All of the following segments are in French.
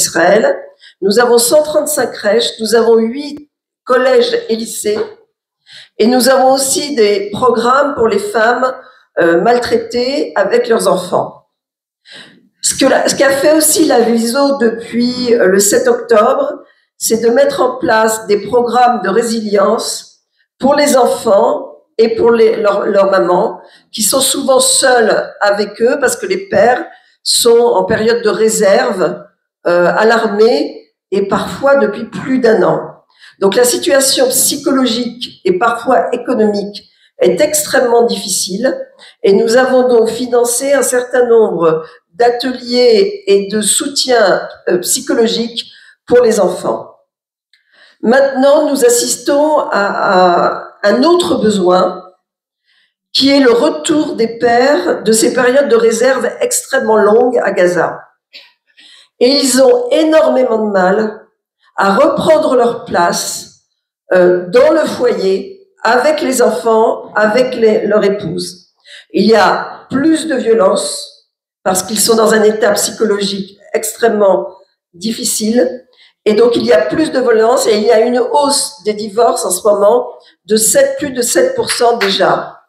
d'Israël. Nous avons 135 crèches, nous avons 8 collèges et lycées, et nous avons aussi des programmes pour les femmes maltraitées avec leurs enfants. Ce qu'a fait aussi la VISO depuis le 7 octobre, c'est de mettre en place des programmes de résilience pour les enfants et pour leurs mamans, qui sont souvent seules avec eux parce que les pères sont en période de réserve à l'armée et parfois depuis plus d'1 an. Donc la situation psychologique et parfois économique est extrêmement difficile et nous avons donc financé un certain nombre d'ateliers et de soutien psychologique pour les enfants. Maintenant, nous assistons à un autre besoin qui est le retour des pères de ces périodes de réserve extrêmement longues à Gaza. Et ils ont énormément de mal à reprendre leur place dans le foyer, avec les enfants, avec leur épouse. Il y a plus de violence parce qu'ils sont dans un état psychologique extrêmement difficile. Et donc, il y a plus de violence et il y a une hausse des divorces en ce moment de plus de 7% déjà.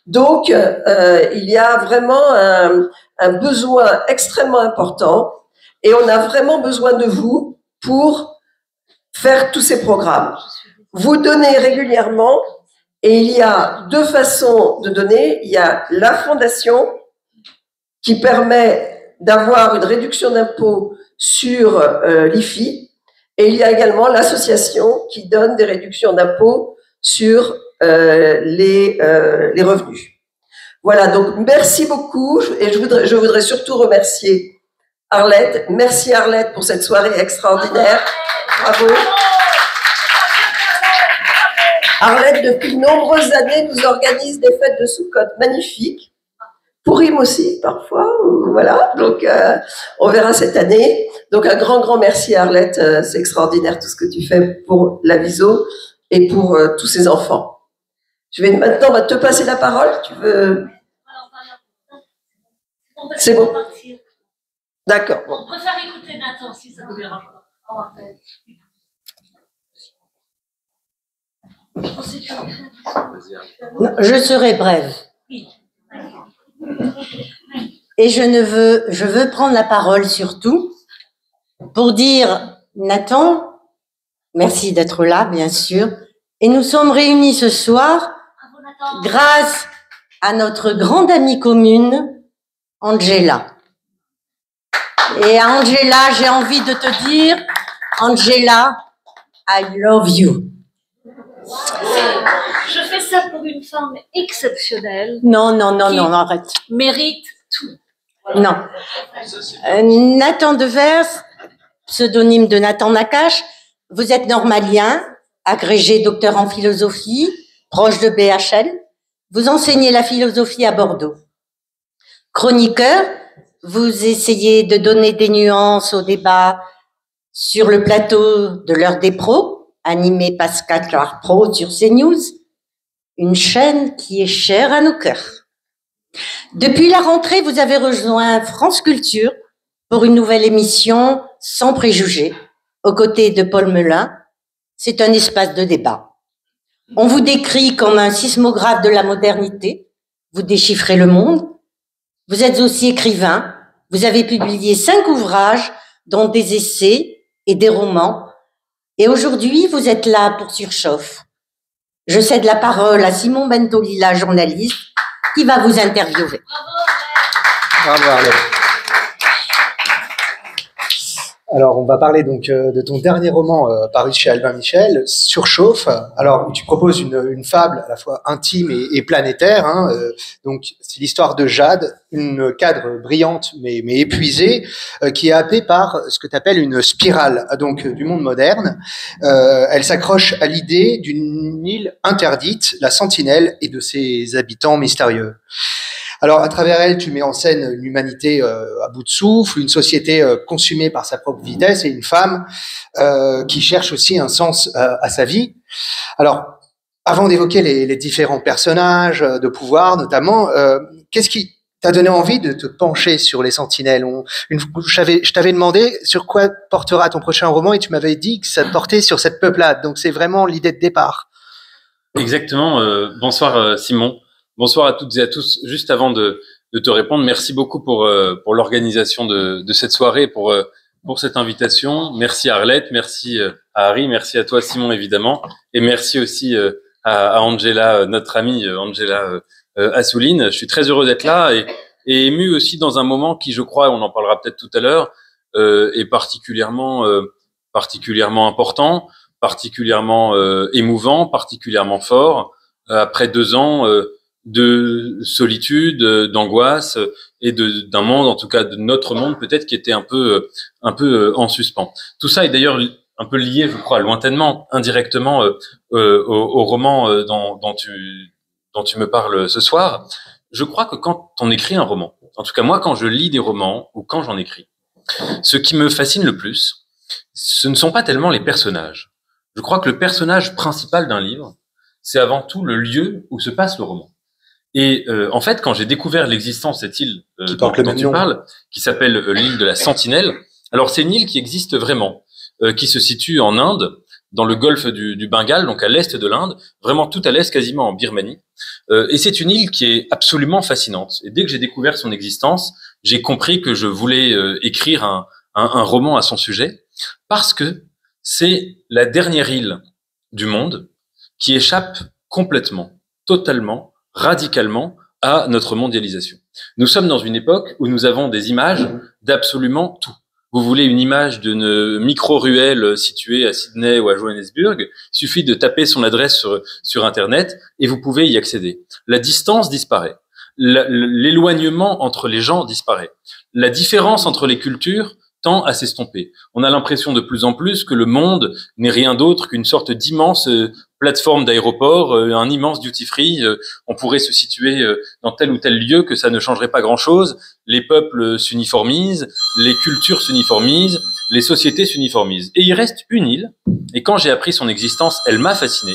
Donc, il y a vraiment un besoin extrêmement important et on a vraiment besoin de vous pour faire tous ces programmes. Vous donnez régulièrement et il y a 2 façons de donner. Il y a la fondation qui permet d'avoir une réduction d'impôt sur l'IFI. Et il y a également l'association qui donne des réductions d'impôts sur les revenus. Voilà, donc merci beaucoup et je voudrais surtout remercier Arlette. Merci Arlette pour cette soirée extraordinaire. Bravo. Arlette, depuis de nombreuses années, nous organise des fêtes de Soukhot magnifiques. Purim aussi, parfois, voilà. Donc, on verra cette année. Donc, un grand merci à Arlette. C'est extraordinaire tout ce que tu fais pour la VISO et pour tous ces enfants. Je vais maintenant te passer la parole. Tu veux... C'est bon. D'accord. On préfère écouter Nathan, si ça vous dérange pas. Je serai brève. Et je veux prendre la parole surtout pour dire, Nathan, merci d'être là, bien sûr. Et nous sommes réunis ce soir grâce à notre grande amie commune, Angela. Et à Angela, j'ai envie de te dire, Angela, I love you. Je fais ça pour une femme exceptionnelle. Non, arrête. Mérite tout. Non. Nathan Devers, pseudonyme de Nathan Nakache, vous êtes normalien, agrégé docteur en philosophie, proche de BHL. Vous enseignez la philosophie à Bordeaux. Chroniqueur, vous essayez de donner des nuances au débat sur le plateau de l'heure des pros, animé Pascal Clark-Pro sur CNews, une chaîne qui est chère à nos cœurs. Depuis la rentrée, vous avez rejoint France Culture pour une nouvelle émission Sans préjugés, aux côtés de Paul Melun. C'est un espace de débat. On vous décrit comme un sismographe de la modernité. Vous déchiffrez le monde. Vous êtes aussi écrivain. Vous avez publié 5 ouvrages, dont des essais et des romans. Et aujourd'hui, vous êtes là pour Surchauffe. Je cède la parole à Simon Bentolila, journaliste, qui va vous interviewer. Bravo Arlette. Alors, on va parler donc de ton dernier roman paru chez Albin Michel, Surchauffe. Alors, tu proposes une fable à la fois intime et planétaire. Hein, donc, c'est l'histoire de Jade, une cadre brillante mais épuisée, qui est happée par ce que tu appelles une spirale donc du monde moderne. Elle s'accroche à l'idée d'une île interdite, la Sentinelle, et de ses habitants mystérieux. Alors, à travers elle, tu mets en scène une humanité à bout de souffle, une société consumée par sa propre vitesse et une femme qui cherche aussi un sens à sa vie. Alors, avant d'évoquer les différents personnages de pouvoir, notamment, qu'est-ce qui t'a donné envie de te pencher sur les Sentinelles. Je t'avais demandé sur quoi portera ton prochain roman et tu m'avais dit que ça portait sur cette peuplade. Donc c'est vraiment l'idée de départ. Exactement. Bonsoir Simon. Bonsoir à toutes et à tous. Juste avant de te répondre, merci beaucoup pour l'organisation de cette soirée, pour cette invitation. Merci à Arlette, merci à Harry, merci à toi Simon évidemment, et merci aussi à Angela, notre amie Angela Assouline. Je suis très heureux d'être là et ému aussi dans un moment qui, je crois, on en parlera peut-être tout à l'heure, est particulièrement important, particulièrement émouvant, particulièrement fort, après 2 ans de solitude, d'angoisse et d'un monde, en tout cas de notre monde peut-être, qui était un peu en suspens. Tout ça est d'ailleurs un peu lié, je crois, lointainement, indirectement au roman dont tu me parles ce soir. Je crois que quand on écrit un roman, en tout cas moi quand je lis des romans ou quand j'en écris, ce qui me fascine le plus, ce ne sont pas tellement les personnages. Je crois que le personnage principal d'un livre, c'est avant tout le lieu où se passe le roman. Et en fait, quand j'ai découvert l'existence de cette île dont tu parles, qui s'appelle l'île de la Sentinelle, alors c'est une île qui existe vraiment, qui se situe en Inde, dans le golfe du Bengale, donc à l'est de l'Inde, vraiment tout à l'est, quasiment en Birmanie. Et c'est une île qui est absolument fascinante. Et dès que j'ai découvert son existence, j'ai compris que je voulais écrire un roman à son sujet, parce que c'est la dernière île du monde qui échappe complètement, totalement, radicalement à notre mondialisation. Nous sommes dans une époque où nous avons des images d'absolument tout. Vous voulez une image d'une micro-ruelle située à Sydney ou à Johannesburg, il suffit de taper son adresse sur Internet et vous pouvez y accéder. La distance disparaît. L'éloignement entre les gens disparaît. La différence entre les cultures tend à s'estomper. On a l'impression de plus en plus que le monde n'est rien d'autre qu'une sorte d'immense plateforme d'aéroport, un immense duty-free. On pourrait se situer dans tel ou tel lieu, que ça ne changerait pas grand-chose. Les peuples s'uniformisent, les cultures s'uniformisent, les sociétés s'uniformisent. Et il reste une île, et quand j'ai appris son existence, elle m'a fasciné,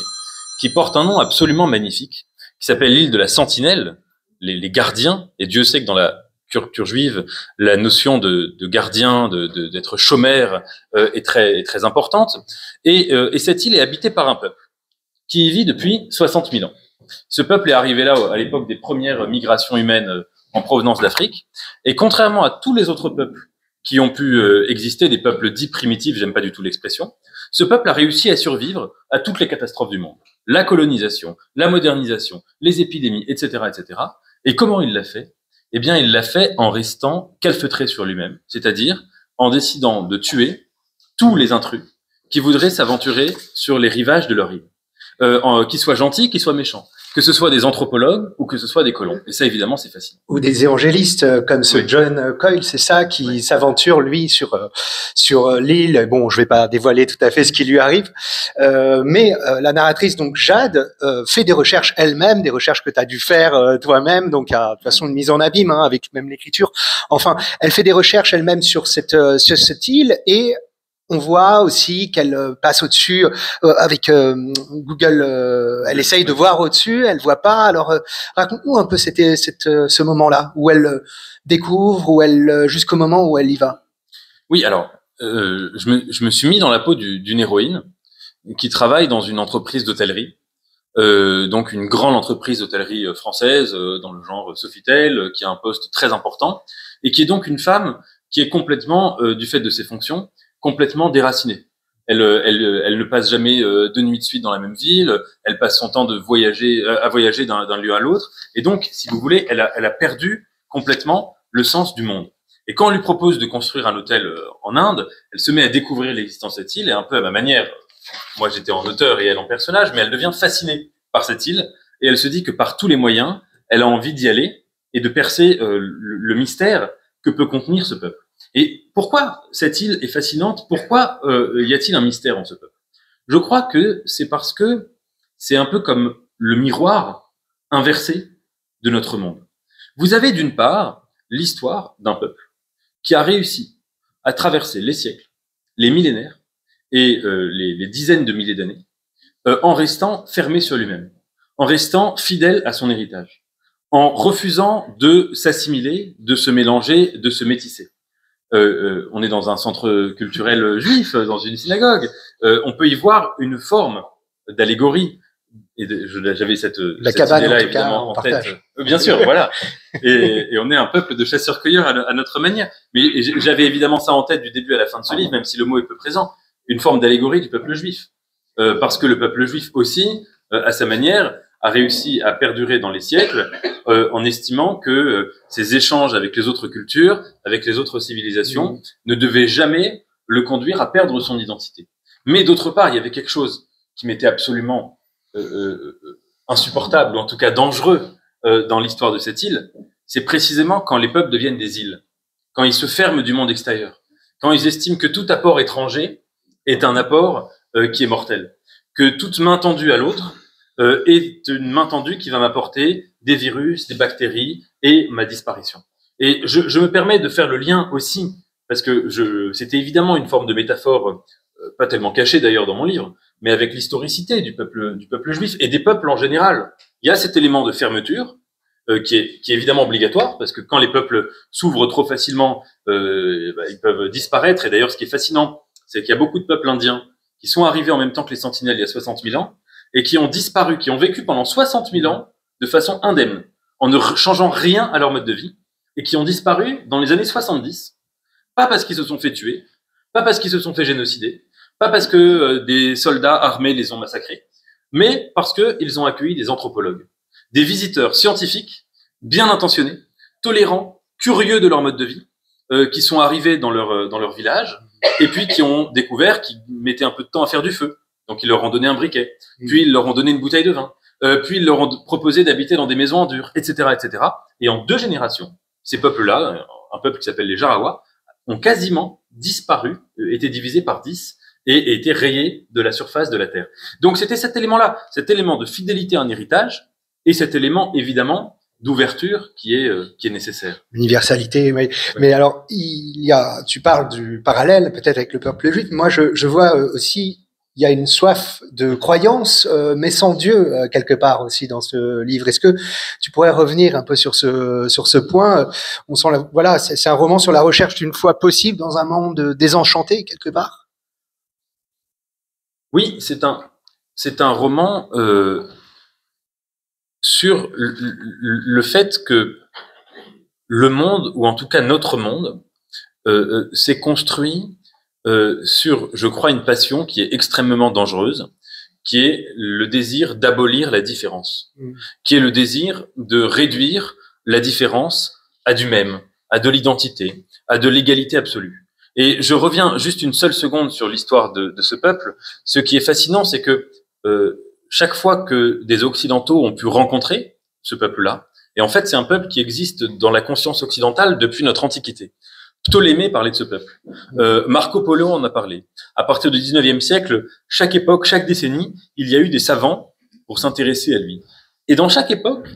qui porte un nom absolument magnifique, qui s'appelle l'île de la Sentinelle, les gardiens, et Dieu sait que dans la culture juive, la notion de gardien, d'être chômeur est très importante. Et cette île est habitée par un peuple qui y vit depuis 60 000 ans. Ce peuple est arrivé là à l'époque des premières migrations humaines en provenance d'Afrique. Et contrairement à tous les autres peuples qui ont pu exister, des peuples dits primitifs, j'aime pas du tout l'expression, ce peuple a réussi à survivre à toutes les catastrophes du monde. La colonisation, la modernisation, les épidémies, etc., etc. Et comment il l'a fait ? Eh bien, il l'a fait en restant calfeutré sur lui-même, c'est-à-dire en décidant de tuer tous les intrus qui voudraient s'aventurer sur les rivages de leur île, qu'ils soient gentils, qu'ils soient méchants, que ce soit des anthropologues ou que ce soit des colons. Et ça, évidemment, c'est facile. Ou des évangélistes comme ce John Coyle, c'est ça, qui s'aventure, lui, sur l'île. Bon, je vais pas dévoiler tout à fait ce qui lui arrive, mais la narratrice, donc Jade, fait des recherches elle-même, des recherches que tu as dû faire toi-même, donc de toute façon une mise en abîme, hein, avec même l'écriture. Enfin, elle fait des recherches elle-même sur cette île, et on voit aussi qu'elle passe au-dessus avec Google. Elle essaye de voir au-dessus, elle voit pas. Alors, raconte-nous un peu ce moment-là où elle découvre, jusqu'au moment où elle y va. Oui, alors, je me suis mis dans la peau d'une héroïne qui travaille dans une entreprise d'hôtellerie, donc une grande entreprise d'hôtellerie française dans le genre Sofitel, qui a un poste très important et qui est donc une femme qui est complètement, du fait de ses fonctions, complètement déracinée. Elle ne passe jamais 2 nuits de suite dans la même ville. Elle passe son temps à voyager d'un lieu à l'autre. Et donc, si vous voulez, elle a perdu complètement le sens du monde. Et quand on lui propose de construire un hôtel en Inde, elle se met à découvrir l'existence de cette île, et un peu à ma manière. Moi, j'étais en auteur et elle en personnage, mais elle devient fascinée par cette île, et elle se dit que par tous les moyens, elle a envie d'y aller et de percer le mystère que peut contenir ce peuple. Et pourquoi cette île est fascinante ? Pourquoi y a-t-il un mystère en ce peuple ? Je crois que c'est parce que c'est un peu comme le miroir inversé de notre monde. Vous avez d'une part l'histoire d'un peuple qui a réussi à traverser les siècles, les millénaires et les dizaines de milliers d'années en restant fermé sur lui-même, en restant fidèle à son héritage, en refusant de s'assimiler, de se mélanger, de se métisser. On est dans un centre culturel juif, dans une synagogue. On peut y voir une forme d'allégorie. Et j'avais cette cabane, idée-là en tout cas, évidemment en en tête. partage. Bien sûr, voilà. Et on est un peuple de chasseurs-cueilleurs à notre manière. Mais j'avais évidemment ça en tête du début à la fin de ce livre, même si le mot est peu présent. Une forme d'allégorie du peuple juif. Parce que le peuple juif aussi, à sa manière, a réussi à perdurer dans les siècles en estimant que ses échanges avec les autres cultures, avec les autres civilisations, ne devaient jamais le conduire à perdre son identité. Mais d'autre part, il y avait quelque chose qui m'était absolument insupportable, ou en tout cas dangereux dans l'histoire de cette île. C'est précisément quand les peuples deviennent des îles, quand ils se ferment du monde extérieur, quand ils estiment que tout apport étranger est un apport qui est mortel, que toute main tendue à l'autre est une main tendue qui va m'apporter des virus, des bactéries et ma disparition. Et je me permets de faire le lien aussi, parce que c'était évidemment une forme de métaphore, pas tellement cachée d'ailleurs dans mon livre, mais avec l'historicité du peuple juif et des peuples en général. Il y a cet élément de fermeture qui est évidemment obligatoire, parce que quand les peuples s'ouvrent trop facilement, ils peuvent disparaître. Et d'ailleurs, ce qui est fascinant, c'est qu'il y a beaucoup de peuples indiens qui sont arrivés en même temps que les sentinelles il y a 60 000 ans, et qui ont disparu, qui ont vécu pendant 60 000 ans de façon indemne, en ne changeant rien à leur mode de vie, et qui ont disparu dans les années 70, pas parce qu'ils se sont fait tuer, pas parce qu'ils se sont fait génocider, pas parce que des soldats armés les ont massacrés, mais parce qu'ils ont accueilli des anthropologues, des visiteurs scientifiques, bien intentionnés, tolérants, curieux de leur mode de vie, qui sont arrivés dans leur village, et puis qui ont découvert qu'ils mettaient un peu de temps à faire du feu. Donc ils leur ont donné un briquet, puis ils leur ont donné une bouteille de vin, puis ils leur ont proposé d'habiter dans des maisons en dur, etc., etc. Et en 2 générations, ces peuples-là, un peuple qui s'appelle les Jarawa, ont quasiment disparu, été divisés par 10 et été rayés de la surface de la Terre. Donc c'était cet élément-là, cet élément de fidélité à un héritage, et cet élément évidemment d'ouverture qui est nécessaire. Universalité, mais alors tu parles du parallèle peut-être avec le peuple juif. Moi, je vois aussi il y a une soif de croyance, mais sans Dieu quelque part aussi dans ce livre. Est-ce que tu pourrais revenir un peu sur ce point? On sent voilà, c'est un roman sur la recherche d'une foi possible dans un monde désenchanté quelque part. Oui, c'est un roman sur le fait que le monde, ou en tout cas notre monde, s'est construit sur, je crois, une passion qui est extrêmement dangereuse, qui est le désir d'abolir la différence, qui est le désir de réduire la différence à du même, à de l'identité, à de l'égalité absolue. Et je reviens juste une seule seconde sur l'histoire de ce peuple. Ce qui est fascinant, c'est que chaque fois que des Occidentaux ont pu rencontrer ce peuple-là, et en fait c'est un peuple qui existe dans la conscience occidentale depuis notre Antiquité. Ptolémée parlait de ce peuple. Marco Polo en a parlé. À partir du 19e siècle, chaque époque, chaque décennie, il y a eu des savants pour s'intéresser à lui. Et dans chaque époque,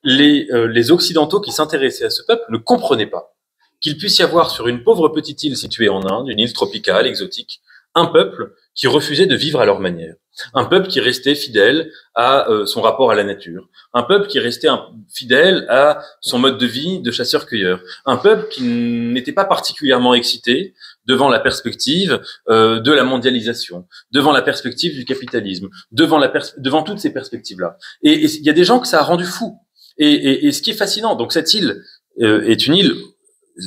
les Occidentaux qui s'intéressaient à ce peuple ne comprenaient pas qu'il puisse y avoir sur une pauvre petite île située en Inde, une île tropicale, exotique, un peuple qui refusait de vivre à leur manière. Un peuple qui restait fidèle à son rapport à la nature. Un peuple qui restait fidèle à son mode de vie de chasseur-cueilleur. Un peuple qui n'était pas particulièrement excité devant la perspective de la mondialisation, devant la perspective du capitalisme, devant toutes ces perspectives-là. Et il y a des gens que ça a rendu fou. Et ce qui est fascinant, donc cette île est une île,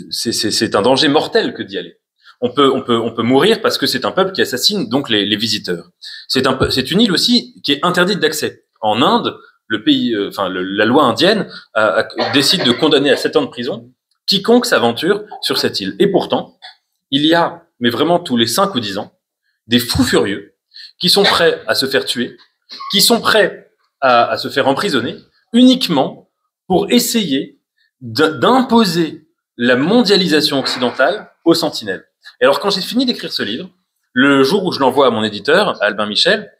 c'est un danger mortel que d'y aller. On peut mourir parce que c'est un peuple qui assassine donc les visiteurs. C'est une île aussi qui est interdite d'accès. En Inde, la loi indienne décide de condamner à 7 ans de prison quiconque s'aventure sur cette île. Et pourtant, il y a, mais vraiment tous les 5 ou 10 ans, des fous furieux qui sont prêts à se faire tuer, qui sont prêts à se faire emprisonner uniquement pour essayer d'imposer la mondialisation occidentale aux sentinelles. Et alors, quand j'ai fini d'écrire ce livre, le jour où je l'envoie à mon éditeur, à Albin Michel,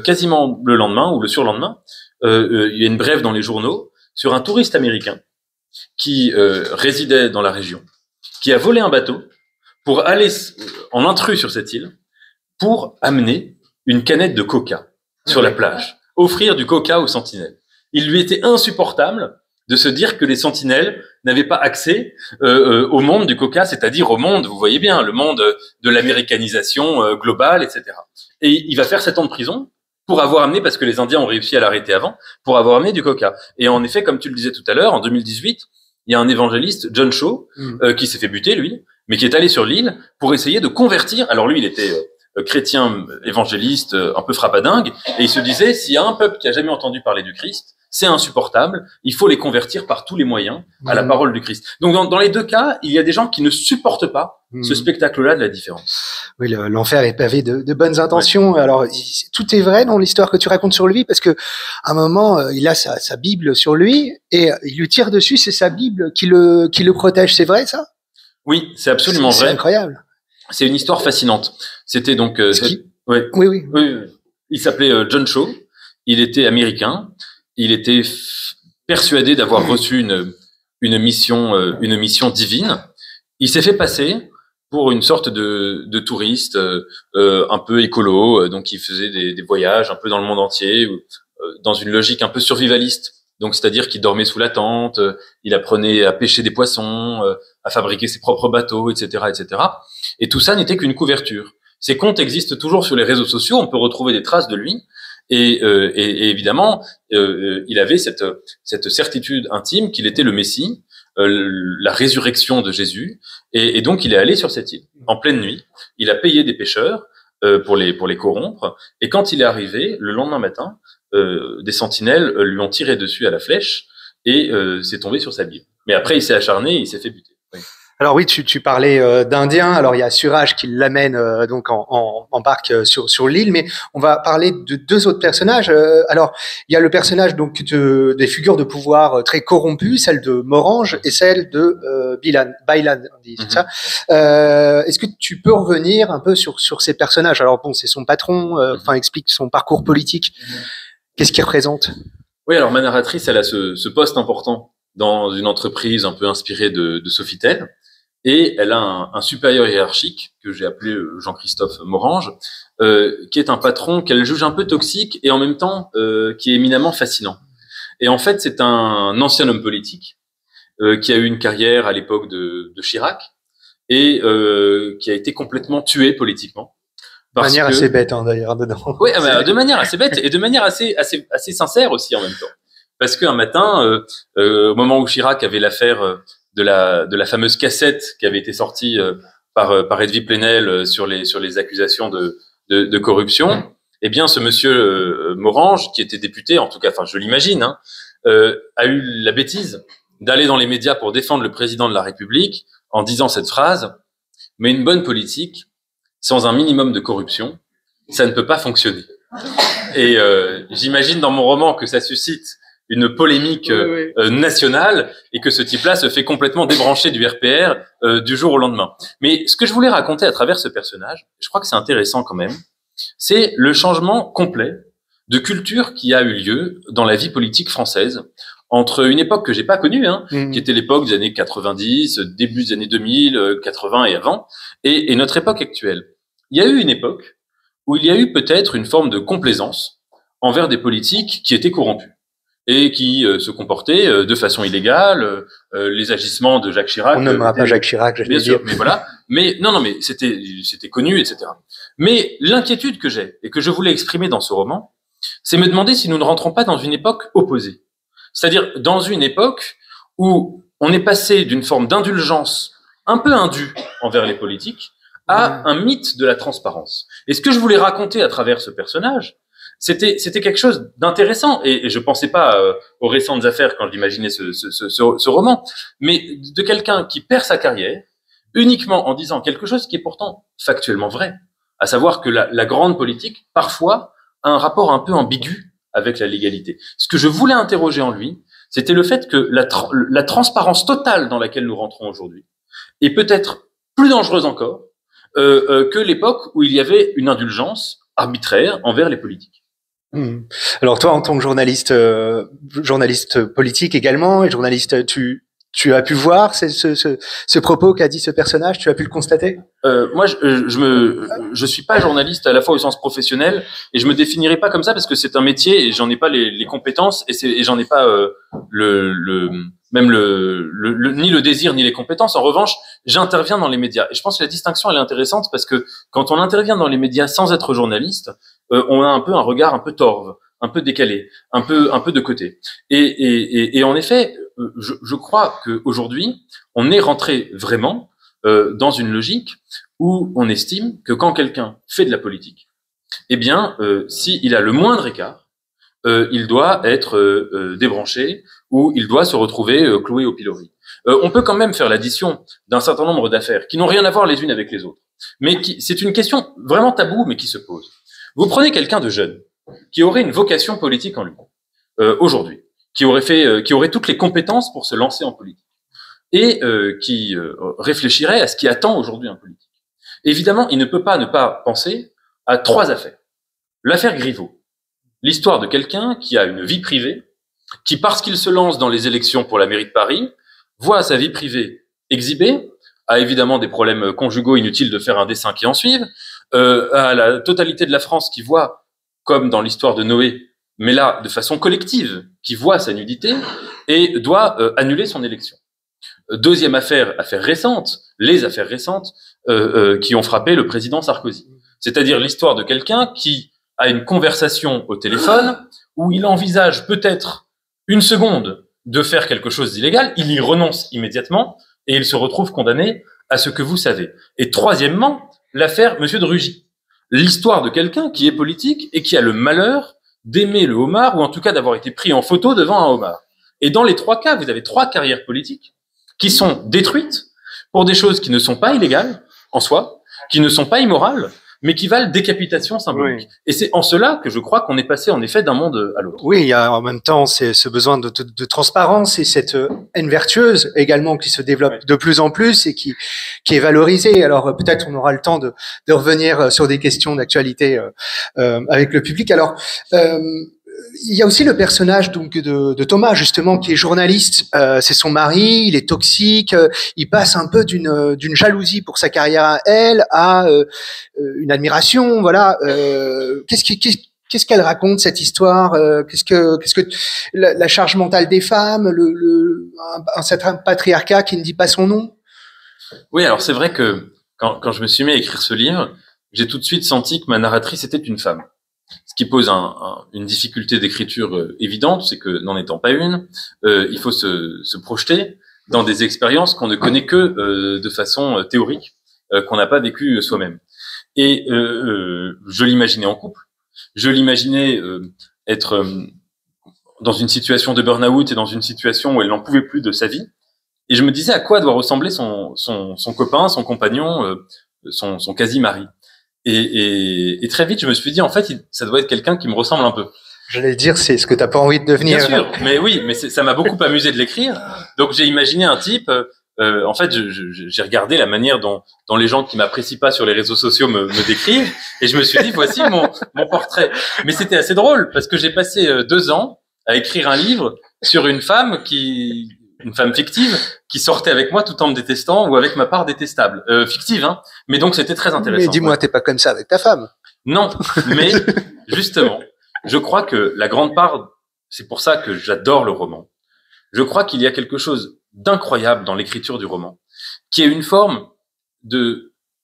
quasiment le lendemain ou le surlendemain, il y a une brève dans les journaux sur un touriste américain qui résidait dans la région, qui a volé un bateau pour aller en intrus sur cette île, pour amener une canette de coca sur la plage, offrir du coca aux sentinelles. Il lui était insupportable de se dire que les sentinelles n'avaient pas accès au monde du coca, c'est-à-dire au monde, vous voyez bien, le monde de l'américanisation globale, etc. Et il va faire 7 ans de prison pour avoir amené, parce que les Indiens ont réussi à l'arrêter avant, pour avoir amené du coca. Et en effet, comme tu le disais tout à l'heure, en 2018, il y a un évangéliste, John Shaw, qui s'est fait buter, lui, mais qui est allé sur l'île pour essayer de convertir. Alors lui, il était chrétien évangéliste, un peu frappadingue, et il se disait, s'il y a un peuple qui a jamais entendu parler du Christ, c'est insupportable, il faut les convertir par tous les moyens à la parole du Christ. Donc dans les deux cas, il y a des gens qui ne supportent pas ce spectacle-là de la différence. Oui, l'enfer est pavé de bonnes intentions. Ouais. Alors, tout est vrai dans l'histoire que tu racontes sur lui, parce que à un moment, il a sa Bible sur lui, et il lui tire dessus, c'est sa Bible qui le protège. C'est vrai, ça? Oui, c'est absolument vrai. C'est incroyable. C'est une histoire fascinante. C'était donc... oui. Il s'appelait John Shaw, il était américain, il était persuadé d'avoir reçu une mission divine. Il s'est fait passer pour une sorte de touriste un peu écolo, donc il faisait des voyages un peu dans le monde entier, dans une logique un peu survivaliste. Donc c'est-à-dire qu'il dormait sous la tente, il apprenait à pêcher des poissons, à fabriquer ses propres bateaux, etc., etc. Et tout ça n'était qu'une couverture. Ses comptes existent toujours sur les réseaux sociaux, on peut retrouver des traces de lui. Et évidemment, il avait cette certitude intime qu'il était le Messie, la résurrection de Jésus, et donc il est allé sur cette île en pleine nuit. Il a payé des pêcheurs pour les corrompre, et quand il est arrivé le lendemain matin, des sentinelles lui ont tiré dessus à la flèche et c'est tombé sur sa Bible. Mais après, il s'est acharné, et il s'est fait buter. Oui. Alors oui, tu parlais d'Indiens. Alors il y a Suraj qui l'amène donc en barque sur l'île, mais on va parler de 2 autres personnages. Alors il y a le personnage donc des figures de pouvoir très corrompues, celle de Morange et celle de Bailan, on dit, c'est ça. Est-ce que tu peux revenir un peu sur ces personnages? Alors bon, c'est son patron. Enfin, explique son parcours politique. Qu'est-ce qu'il représente? Oui, alors ma narratrice, elle a ce poste important dans une entreprise un peu inspirée de Sofitel. Et elle a un supérieur hiérarchique que j'ai appelé Jean-Christophe Morange, qui est un patron qu'elle juge un peu toxique et en même temps qui est éminemment fascinant. Et en fait, c'est un ancien homme politique qui a eu une carrière à l'époque de Chirac et qui a été complètement tué politiquement. De manière assez bête, hein, d'ailleurs, dedans. Oui, de manière assez bête et de manière assez sincère aussi en même temps. Parce qu'un matin, au moment où Chirac avait l'affaire de la fameuse cassette qui avait été sortie par Edwy Plenel sur les accusations de corruption, eh bien ce monsieur Morange, qui était député, en tout cas, enfin je l'imagine, hein, a eu la bêtise d'aller dans les médias pour défendre le président de la République en disant cette phrase: mais une bonne politique sans un minimum de corruption, ça ne peut pas fonctionner. Et j'imagine dans mon roman que ça suscite une polémique nationale et que ce type-là se fait complètement débrancher du RPR du jour au lendemain. Mais ce que je voulais raconter à travers ce personnage, je crois que c'est intéressant quand même, c'est le changement complet de culture qui a eu lieu dans la vie politique française entre une époque que j'ai pas connue, qui était l'époque des années 90, début des années 2000, 80 et avant, et notre époque actuelle. Il y a eu une époque où il y a eu peut-être une forme de complaisance envers des politiques qui étaient corrompus et qui se comportaient de façon illégale, les agissements de Jacques Chirac. On nommera pas Jacques Chirac, je vais bien sûr, dire. mais voilà. Mais non, mais c'était connu, etc. Mais l'inquiétude que j'ai et que je voulais exprimer dans ce roman, c'est me demander si nous ne rentrons pas dans une époque opposée. C'est-à-dire dans une époque où on est passé d'une forme d'indulgence un peu indue envers les politiques à un mythe de la transparence. Et ce que je voulais raconter à travers ce personnage, c'était quelque chose d'intéressant, et je pensais pas aux récentes affaires quand j'imaginais ce roman, mais de quelqu'un qui perd sa carrière uniquement en disant quelque chose qui est pourtant factuellement vrai, à savoir que la grande politique, parfois, a un rapport un peu ambigu avec la légalité. Ce que je voulais interroger en lui, c'était le fait que la transparence totale dans laquelle nous rentrons aujourd'hui est peut-être plus dangereuse encore que l'époque où il y avait une indulgence arbitraire envers les politiques. Alors toi, en tant que journaliste politique également, et journaliste, tu Tu as pu voir ce propos qu'a dit ce personnage? Tu as pu le constater? Moi, je suis pas journaliste à la fois au sens professionnel et je me définirai pas comme ça parce que c'est un métier et j'en ai pas les compétences et j'en ai pas ni le désir ni les compétences. En revanche, j'interviens dans les médias et je pense que la distinction elle est intéressante parce que quand on intervient dans les médias sans être journaliste, on a un peu un regard un peu torve, un peu décalé, un peu de côté. Et en effet, je crois qu'aujourd'hui, on est rentré vraiment dans une logique où on estime que quand quelqu'un fait de la politique, eh bien, s'il a le moindre écart, il doit être débranché ou il doit se retrouver cloué au pilori. On peut quand même faire l'addition d'un certain nombre d'affaires qui n'ont rien à voir les unes avec les autres, mais c'est une question vraiment taboue, mais qui se pose. Vous prenez quelqu'un de jeune qui aurait une vocation politique en lui aujourd'hui, qui aurait toutes les compétences pour se lancer en politique et qui réfléchirait à ce qui attend aujourd'hui un politique. Évidemment, il ne peut pas ne pas penser à 3 affaires. L'affaire Griveaux, l'histoire de quelqu'un qui a une vie privée, qui parce qu'il se lance dans les élections pour la mairie de Paris, voit sa vie privée exhibée, a évidemment des problèmes conjugaux, inutiles de faire un dessin qui en suive, à la totalité de la France qui voit, comme dans l'histoire de Noé, mais là de façon collective, qui voit sa nudité et doit annuler son élection. Deuxième affaire récente, les affaires récentes qui ont frappé le président Sarkozy. C'est-à-dire l'histoire de quelqu'un qui a une conversation au téléphone où il envisage peut-être une seconde de faire quelque chose d'illégal, il y renonce immédiatement et il se retrouve condamné à ce que vous savez. Et troisièmement, l'affaire Monsieur de Rugy. L'histoire de quelqu'un qui est politique et qui a le malheur d'aimer le homard ou en tout cas d'avoir été pris en photo devant un homard. Et dans les 3 cas, vous avez 3 carrières politiques qui sont détruites pour des choses qui ne sont pas illégales en soi, qui ne sont pas immorales, mais qui valent décapitation symbolique. Oui. Et c'est en cela que je crois qu'on est passé en effet d'un monde à l'autre. Oui, il y a en même temps ce besoin de transparence et cette haine vertueuse également qui se développe de plus en plus et qui est valorisée. Alors peut-être on aura le temps de revenir sur des questions d'actualité avec le public. Alors il y a aussi le personnage donc de Thomas justement qui est journaliste. C'est son mari, il est toxique. Il passe un peu d'une jalousie pour sa carrière à elle à une admiration. Voilà. Qu'est-ce qu'elle raconte cette histoire? Qu'est-ce que la charge mentale des femmes, un certain patriarcat qui ne dit pas son nom? Oui, alors c'est vrai que quand je me suis mis à écrire ce livre, j'ai tout de suite senti que ma narratrice était une femme. Ce qui pose une difficulté d'écriture évidente, c'est que n'en étant pas une, il faut se projeter dans des expériences qu'on ne connaît que de façon théorique, qu'on n'a pas vécu soi-même. Et je l'imaginais en couple, je l'imaginais être dans une situation de burn-out et dans une situation où elle n'en pouvait plus de sa vie. Et je me disais à quoi doit ressembler son copain, son compagnon, son quasi-mari. Et très vite, je me suis dit, en fait, ça doit être quelqu'un qui me ressemble un peu. J'allais dire, c'est ce que t'as pas envie de devenir. Bien sûr, mais oui, mais ça m'a beaucoup amusé de l'écrire. Donc, j'ai imaginé un type. En fait, j'ai regardé la manière dont les gens qui m'apprécient pas sur les réseaux sociaux me décrivent, et je me suis dit, voici mon portrait. Mais c'était assez drôle parce que j'ai passé 2 ans à écrire un livre sur une femme fictive qui sortait avec moi tout en me détestant ou avec ma part détestable. Fictive, hein. Mais donc, c'était très intéressant. Mais dis-moi, t'es pas comme ça avec ta femme. Non, mais justement, je crois que la grande part, c'est pour ça que j'adore le roman. Je crois qu'il y a quelque chose d'incroyable dans l'écriture du roman, qui est une forme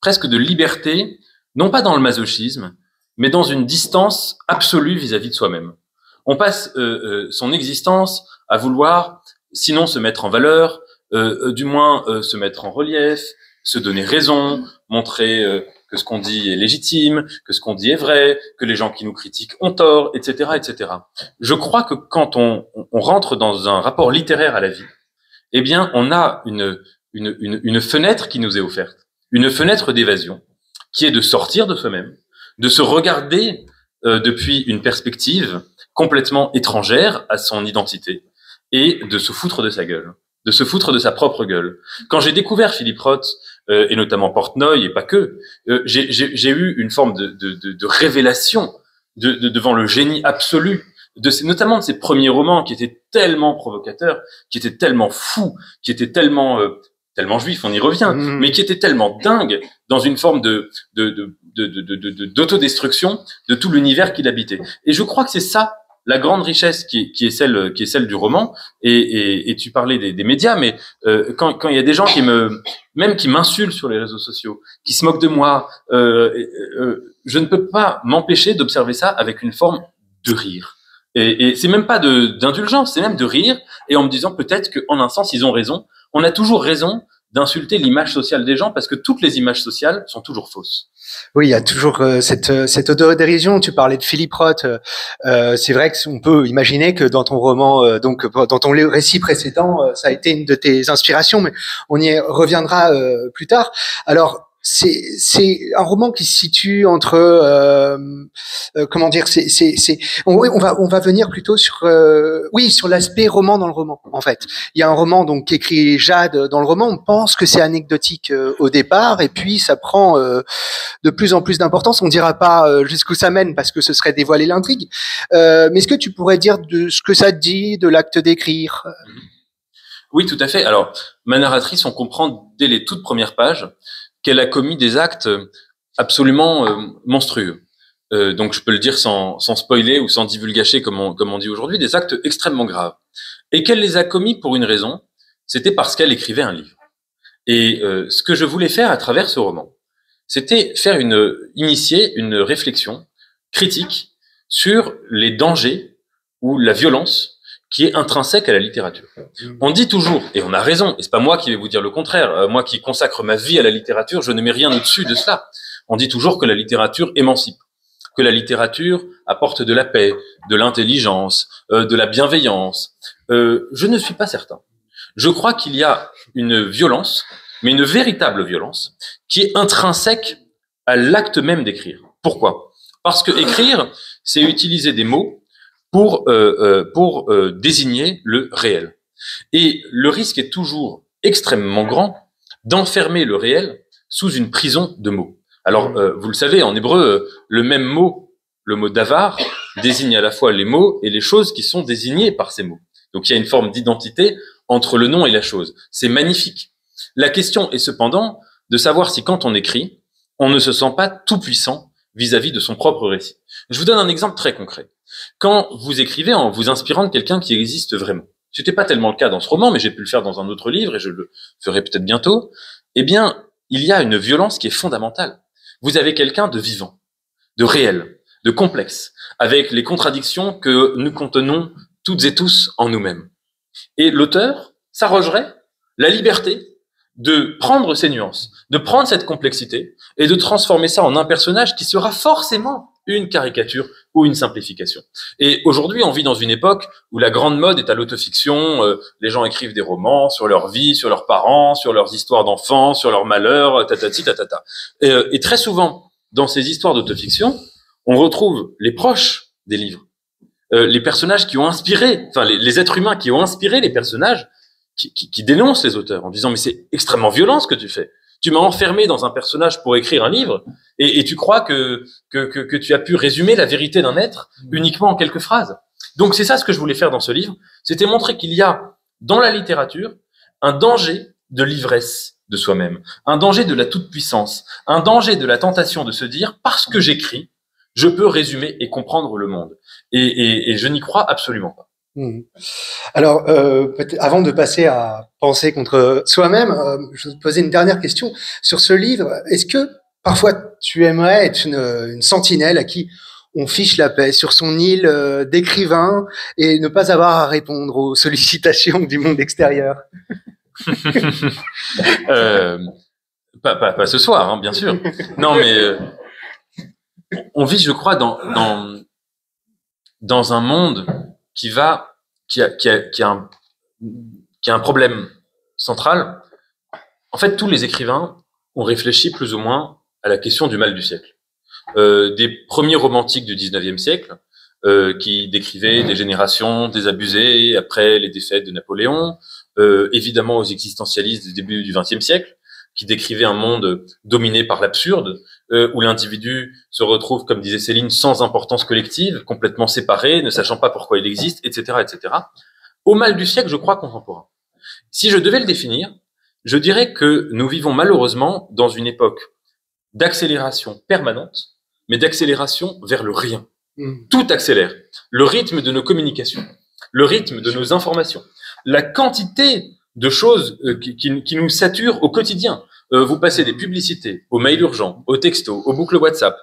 presque de liberté, non pas dans le masochisme, mais dans une distance absolue vis-à-vis de soi-même. On passe son existence à vouloir sinon se mettre en valeur, du moins se mettre en relief, se donner raison, montrer que ce qu'on dit est légitime, que ce qu'on dit est vrai, que les gens qui nous critiquent ont tort, etc., etc. Je crois que quand on rentre dans un rapport littéraire à la vie, eh bien, on a une fenêtre qui nous est offerte, une fenêtre d'évasion, qui est de sortir de soi-même, de se regarder depuis une perspective complètement étrangère à son identité, et de se foutre de sa gueule, de se foutre de sa propre gueule. Quand j'ai découvert Philippe Roth, et notamment Portnoy, et pas que, j'ai eu une forme de révélation devant le génie absolu notamment de ces premiers romans qui étaient tellement provocateurs, qui étaient tellement fous, qui étaient tellement tellement juifs, on y revient, mais qui étaient tellement dingues dans une forme d'autodestruction de tout l'univers qu'il habitait. Et je crois que c'est ça la grande richesse qui est celle du roman. Et tu parlais des médias, mais quand il y a des gens qui m'insultent sur les réseaux sociaux, qui se moquent de moi, je ne peux pas m'empêcher d'observer ça avec une forme de rire. Et c'est même pas d'indulgence, c'est même de rire, et en me disant peut-être qu'en un sens ils ont raison. On a toujours raison d'insulter l'image sociale des gens parce que toutes les images sociales sont toujours fausses. Oui, il y a toujours cette autodérision. Tu parlais de Philippe Roth. C'est vrai qu'on peut imaginer que dans ton roman, donc dans ton récit précédent, ça a été une de tes inspirations, mais on y reviendra plus tard. Alors, c'est un roman qui se situe entre comment dire, on va venir plutôt sur sur l'aspect roman dans le roman. En fait, il y a un roman donc qu'écrit Jade dans le roman. On pense que c'est anecdotique au départ, et puis ça prend de plus en plus d'importance. On dira pas jusqu'où ça mène parce que ce serait dévoiler l'intrigue. Mais est-ce que tu pourrais dire de ce que ça te dit de l'acte d'écrire? Oui, tout à fait. Alors, ma narratrice, on comprend dès les toutes premières pages qu'elle a commis des actes absolument monstrueux. Donc, je peux le dire sans spoiler ou sans divulgacher, comme on dit aujourd'hui, des actes extrêmement graves. Et qu'elle les a commis pour une raison, c'était parce qu'elle écrivait un livre. Et ce que je voulais faire à travers ce roman, c'était initier une réflexion critique sur les dangers ou la violence qui est intrinsèque à la littérature. On dit toujours, et on a raison, et c'est pas moi qui vais vous dire le contraire, moi qui consacre ma vie à la littérature, je ne mets rien au-dessus de cela. On dit toujours que la littérature émancipe, que la littérature apporte de la paix, de l'intelligence, de la bienveillance. Je ne suis pas certain. Je crois qu'il y a une violence, mais une véritable violence, qui est intrinsèque à l'acte même d'écrire. Pourquoi? Parce que écrire, c'est utiliser des mots pour désigner le réel. Et le risque est toujours extrêmement grand d'enfermer le réel sous une prison de mots. Alors, vous le savez, en hébreu, le même mot, le mot davar, désigne à la fois les mots et les choses qui sont désignées par ces mots. Donc, il y a une forme d'identité entre le nom et la chose. C'est magnifique. La question est cependant de savoir si quand on écrit, on ne se sent pas tout puissant vis-à-vis de son propre récit. Je vous donne un exemple très concret. Quand vous écrivez en vous inspirant de quelqu'un qui existe vraiment, c'était pas tellement le cas dans ce roman, mais j'ai pu le faire dans un autre livre et je le ferai peut-être bientôt, eh bien, il y a une violence qui est fondamentale. Vous avez quelqu'un de vivant, de réel, de complexe, avec les contradictions que nous contenons toutes et tous en nous-mêmes. Et l'auteur s'arrogerait la liberté de prendre ces nuances, de prendre cette complexité et de transformer ça en un personnage qui sera forcément une caricature ou une simplification. Et aujourd'hui, on vit dans une époque où la grande mode est à l'autofiction. Les gens écrivent des romans sur leur vie, sur leurs parents, sur leurs histoires d'enfants, sur leurs malheurs, tatati, tatata. Et très souvent, dans ces histoires d'autofiction, on retrouve les proches des livres, les personnages qui ont inspiré, enfin les êtres humains qui ont inspiré les personnages, qui dénoncent les auteurs en disant mais c'est extrêmement violent ce que tu fais. Tu m'as enfermé dans un personnage pour écrire un livre et tu crois que tu as pu résumer la vérité d'un être uniquement en quelques phrases. Donc c'est ça ce que je voulais faire dans ce livre, c'était montrer qu'il y a dans la littérature un danger de l'ivresse de soi-même, un danger de la toute-puissance, un danger de la tentation de se dire parce que j'écris, je peux résumer et comprendre le monde. Et je n'y crois absolument pas. Alors, avant de passer à penser contre soi-même, je vais te poser une dernière question sur ce livre. Est-ce que parfois tu aimerais être une sentinelle à qui on fiche la paix sur son île d'écrivain et ne pas avoir à répondre aux sollicitations du monde extérieur? Pas ce soir, hein, bien sûr. Non, mais on vit, je crois, dans un monde qui a un problème central. En fait, tous les écrivains ont réfléchi plus ou moins à la question du mal du siècle. Des premiers romantiques du 19e siècle, qui décrivaient des générations désabusées après les défaites de Napoléon, évidemment aux existentialistes du début du 20e siècle, qui décrivaient un monde dominé par l'absurde, où l'individu se retrouve, comme disait Céline, sans importance collective, complètement séparé, ne sachant pas pourquoi il existe, etc., etc. Au mal du siècle, je crois, contemporain. Si je devais le définir, je dirais que nous vivons malheureusement dans une époque d'accélération permanente, mais d'accélération vers le rien. Tout accélère. Le rythme de nos communications, le rythme de nos informations, la quantité de choses qui nous saturent au quotidien. Vous passez des publicités, aux mails urgents, aux textos, aux boucles WhatsApp,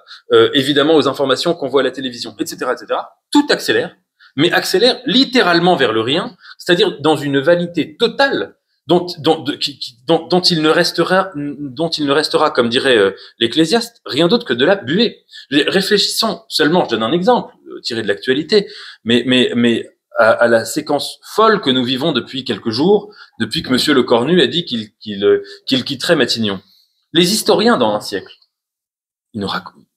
évidemment aux informations qu'on voit à la télévision, etc., etc. Tout accélère, mais accélère littéralement vers le rien, c'est-à-dire dans une vanité totale dont il ne restera, comme dirait l'Ecclésiaste, rien d'autre que de la buée. Réfléchissons seulement, je donne un exemple tiré de l'actualité, mais à la séquence folle que nous vivons depuis quelques jours, depuis que Monsieur Le Cornu a dit qu'il quitterait Matignon. Les historiens dans un siècle,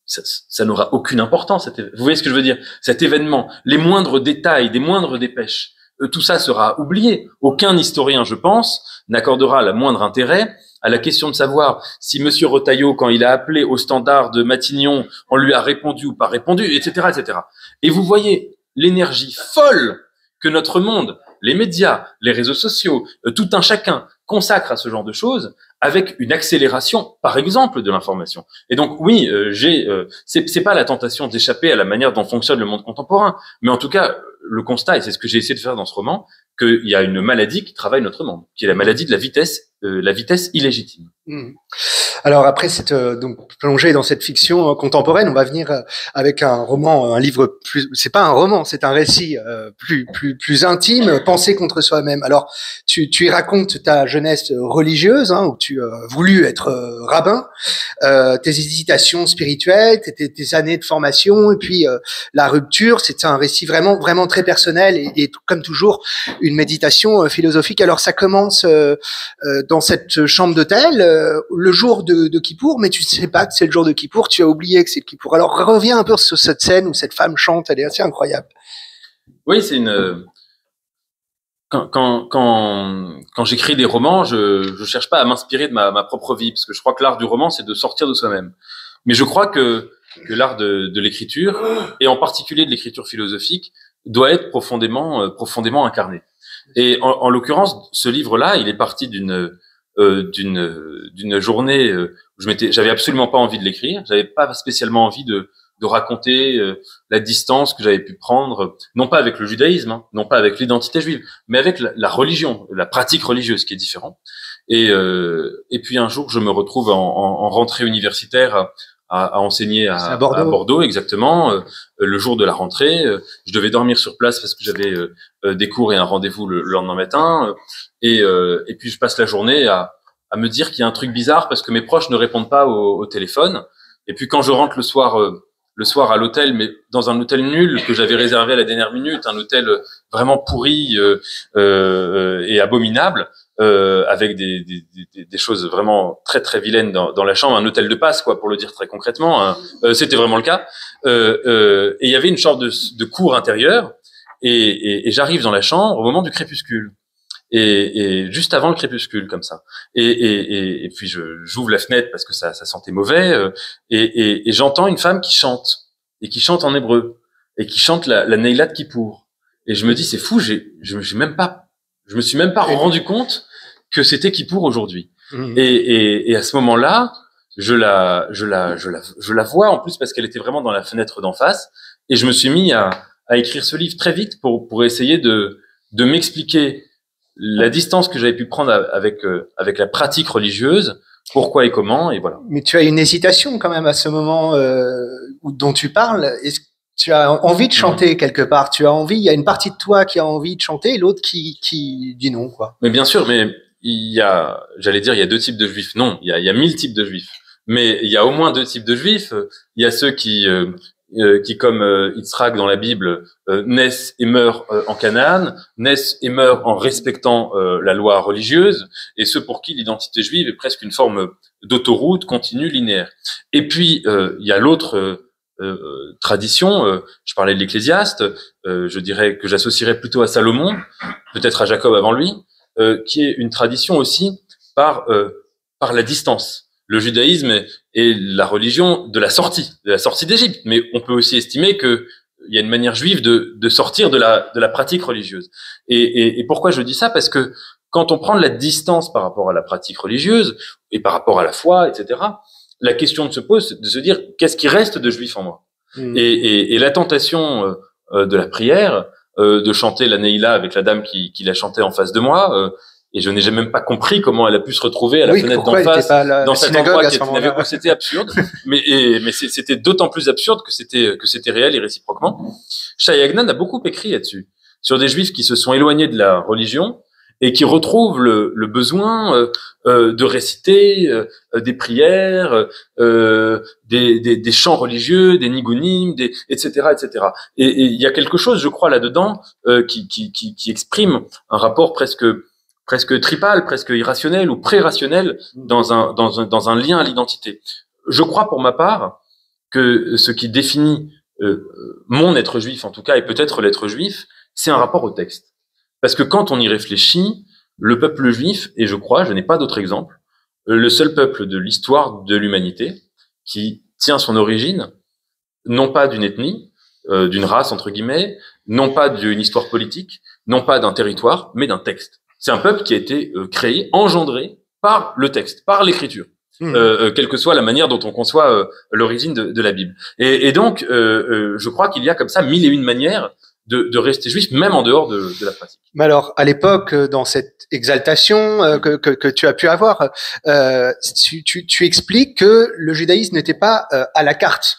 ça n'aura aucune importance. Vous voyez ce que je veux dire? Cet événement, les moindres détails, des moindres dépêches, tout ça sera oublié. Aucun historien, je pense, n'accordera le moindre intérêt à la question de savoir si Monsieur Retailleau, quand il a appelé au standard de Matignon, on lui a répondu ou pas répondu, etc., etc. Et vous voyez l'énergie folle que notre monde, les médias, les réseaux sociaux, tout un chacun consacre à ce genre de choses, avec une accélération, par exemple, de l'information. Et donc, oui, c'est pas la tentation d'échapper à la manière dont fonctionne le monde contemporain, mais en tout cas, le constat, et c'est ce que j'ai essayé de faire dans ce roman, qu'il y a une maladie qui travaille notre monde, qui est la maladie de la vitesse illégitime. Alors après cette donc plongée dans cette fiction contemporaine, on va venir avec un roman, un livre plus. C'est pas un roman, c'est un récit plus intime, Penser contre soi-même. Alors tu y racontes ta jeunesse religieuse, où tu as voulu être rabbin, tes hésitations spirituelles, tes années de formation, et puis la rupture. C'est un récit vraiment très personnel et comme toujours une méditation philosophique. Alors ça commence dans cette chambre d'hôtel le jour de Kippour, mais tu sais pas que c'est le jour de Kippour, tu as oublié que c'est le Kippour. Alors reviens un peu sur cette scène où cette femme chante, elle est assez incroyable. Oui, c'est une. Quand j'écris des romans, je cherche pas à m'inspirer de ma propre vie, parce que je crois que l'art du roman, c'est de sortir de soi-même. Mais je crois que l'art de l'écriture, et en particulier de l'écriture philosophique, doit être profondément incarné. Et en l'occurrence, ce livre-là, il est parti d'une journée où j'avais absolument pas envie de l'écrire, j'avais pas spécialement envie de raconter la distance que j'avais pu prendre, non pas avec le judaïsme, non pas avec l'identité juive, mais avec la religion, la pratique religieuse, qui est différent. Et puis un jour, je me retrouve en rentrée universitaire à enseigner à Bordeaux, exactement, le jour de la rentrée. Je devais dormir sur place parce que j'avais des cours et un rendez-vous le lendemain matin. Et puis je passe la journée à me dire qu'il y a un truc bizarre parce que mes proches ne répondent pas au téléphone. Et puis quand je rentre le soir à l'hôtel, mais dans un hôtel nul que j'avais réservé à la dernière minute, un hôtel vraiment pourri et abominable, avec des choses vraiment très vilaines dans la chambre, un hôtel de passe, quoi, pour le dire très concrètement. C'était vraiment le cas. Et il y avait une sorte de cour intérieure, et j'arrive dans la chambre au moment du crépuscule. Et juste avant le crépuscule, comme ça. Et puis j'ouvre la fenêtre parce que ça sentait mauvais, et j'entends une femme qui chante en hébreu, et qui chante la Neila de Kippour. Et je me dis, c'est fou, je me suis même pas rendu compte que c'était Kippour aujourd'hui. Et à ce moment-là, je la vois en plus parce qu'elle était vraiment dans la fenêtre d'en face, et je me suis mis à écrire ce livre très vite pour essayer de m'expliquer la distance que j'avais pu prendre avec la pratique religieuse, pourquoi et comment, et voilà. Mais tu as une hésitation quand même à ce moment dont tu parles. Est-ce que tu as envie de chanter quelque part? Tu as envie, il y a une partie de toi qui a envie de chanter et l'autre qui dit non, quoi. Mais bien sûr, mais il y a deux types de juifs. Non, il y a 1000 types de juifs. Mais il y a au moins deux types de juifs. Il y a ceux qui comme Yitzhak dans la Bible, naissent et meurent en Canaan, naissent et meurent en respectant la loi religieuse, et ceux pour qui l'identité juive est presque une forme d'autoroute continue, linéaire. Et puis, il y a l'autre tradition, je parlais de l'Ecclésiaste, je dirais que j'associerais plutôt à Salomon, peut-être à Jacob avant lui, qui est une tradition aussi par la distance. le judaïsme est la religion de la sortie d'Égypte. Mais on peut aussi estimer que il y a une manière juive de sortir de la pratique religieuse. Et pourquoi je dis ça? Parce que quand on prend de la distance par rapport à la pratique religieuse et par rapport à la foi, etc., la question se pose de se dire qu'est-ce qui reste de juif en moi? Et la tentation de la prière, de chanter la Neila avec la dame qui la chantait en face de moi, et je n'ai jamais même pas compris comment elle a pu se retrouver à la fenêtre d'en face, dans cet endroit qui n'avait, c'était absurde, mais c'était d'autant plus absurde que c'était réel et réciproquement. Shai Agnan a beaucoup écrit là-dessus, sur des juifs qui se sont éloignés de la religion et qui retrouvent le besoin de réciter des prières, des chants religieux, des nigunim, etc., etc. Et il y a quelque chose, je crois, là-dedans qui exprime un rapport presque tribal, presque irrationnel ou pré-rationnel dans un lien à l'identité. Je crois pour ma part que ce qui définit mon être juif, en tout cas, et peut-être l'être juif, c'est un rapport au texte. Parce que quand on y réfléchit, le peuple juif, et je crois, je n'ai pas d'autre exemple, le seul peuple de l'histoire de l'humanité qui tient son origine, non pas d'une ethnie, d'une race, entre guillemets, non pas d'une histoire politique, non pas d'un territoire, mais d'un texte. C'est un peuple qui a été créé, engendré par le texte, par l'écriture, quelle que soit la manière dont on conçoit l'origine de la Bible. Et donc, je crois qu'il y a comme ça 1001 manières de rester juif, même en dehors de la pratique. Mais alors, à l'époque, dans cette exaltation que tu as pu avoir, tu expliques que le judaïsme n'était pas à la carte.